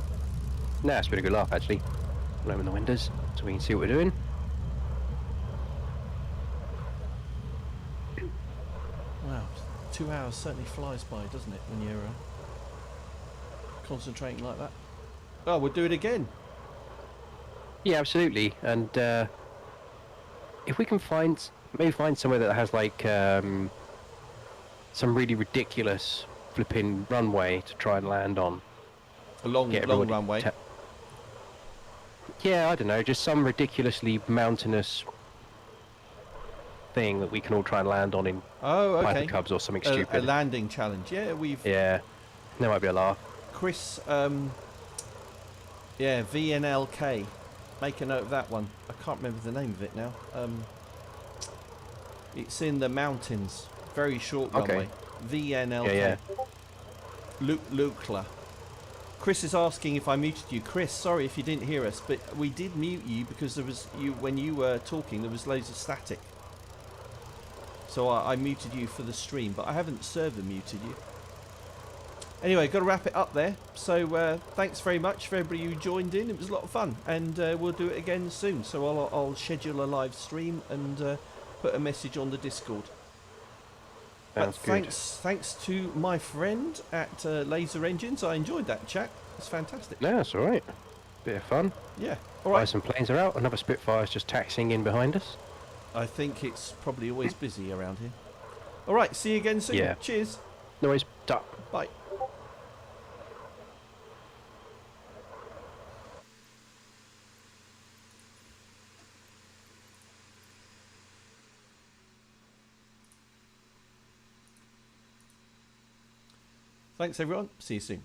Nah, it's been a good laugh, actually. I'll open the windows so we can see what we're doing. Wow, 2 hours certainly flies by, doesn't it, when you're concentrating like that? Oh, we'll do it again. Yeah, absolutely. And if we can maybe find somewhere that has like some really ridiculous flipping runway to try and land on. A long Get long everybody runway. Yeah, I don't know, just some ridiculously mountainous thing that we can all try and land on in Oh, okay. Piper Cubs or something A stupid. landing challenge. Yeah, we've... Yeah, that might be a laugh. Chris, yeah, VNLK. Make a note of that one. I can't remember the name of it now. It's in the mountains. Very short Okay. runway. VNLK. Yeah, Lukla. Chris is asking if I muted you. Chris, sorry if you didn't hear us, but we did mute you because there was when you were talking there was loads of static. So I muted you for the stream, but I haven't server muted you. Anyway, got to wrap it up there. So thanks very much for everybody who joined in. It was a lot of fun, and we'll do it again soon. So I'll schedule a live stream and put a message on the Discord. sounds good. Thanks to my friend at Laser Engines. I enjoyed that chat. It's fantastic. No, that's all right. Bit of fun. Yeah. All right. Some planes are out. Another Spitfire's just taxiing in behind us. I think it's probably always busy around here. All right. See you again soon. Yeah. Cheers. No worries. Duck. Bye. Thanks, everyone. See you soon.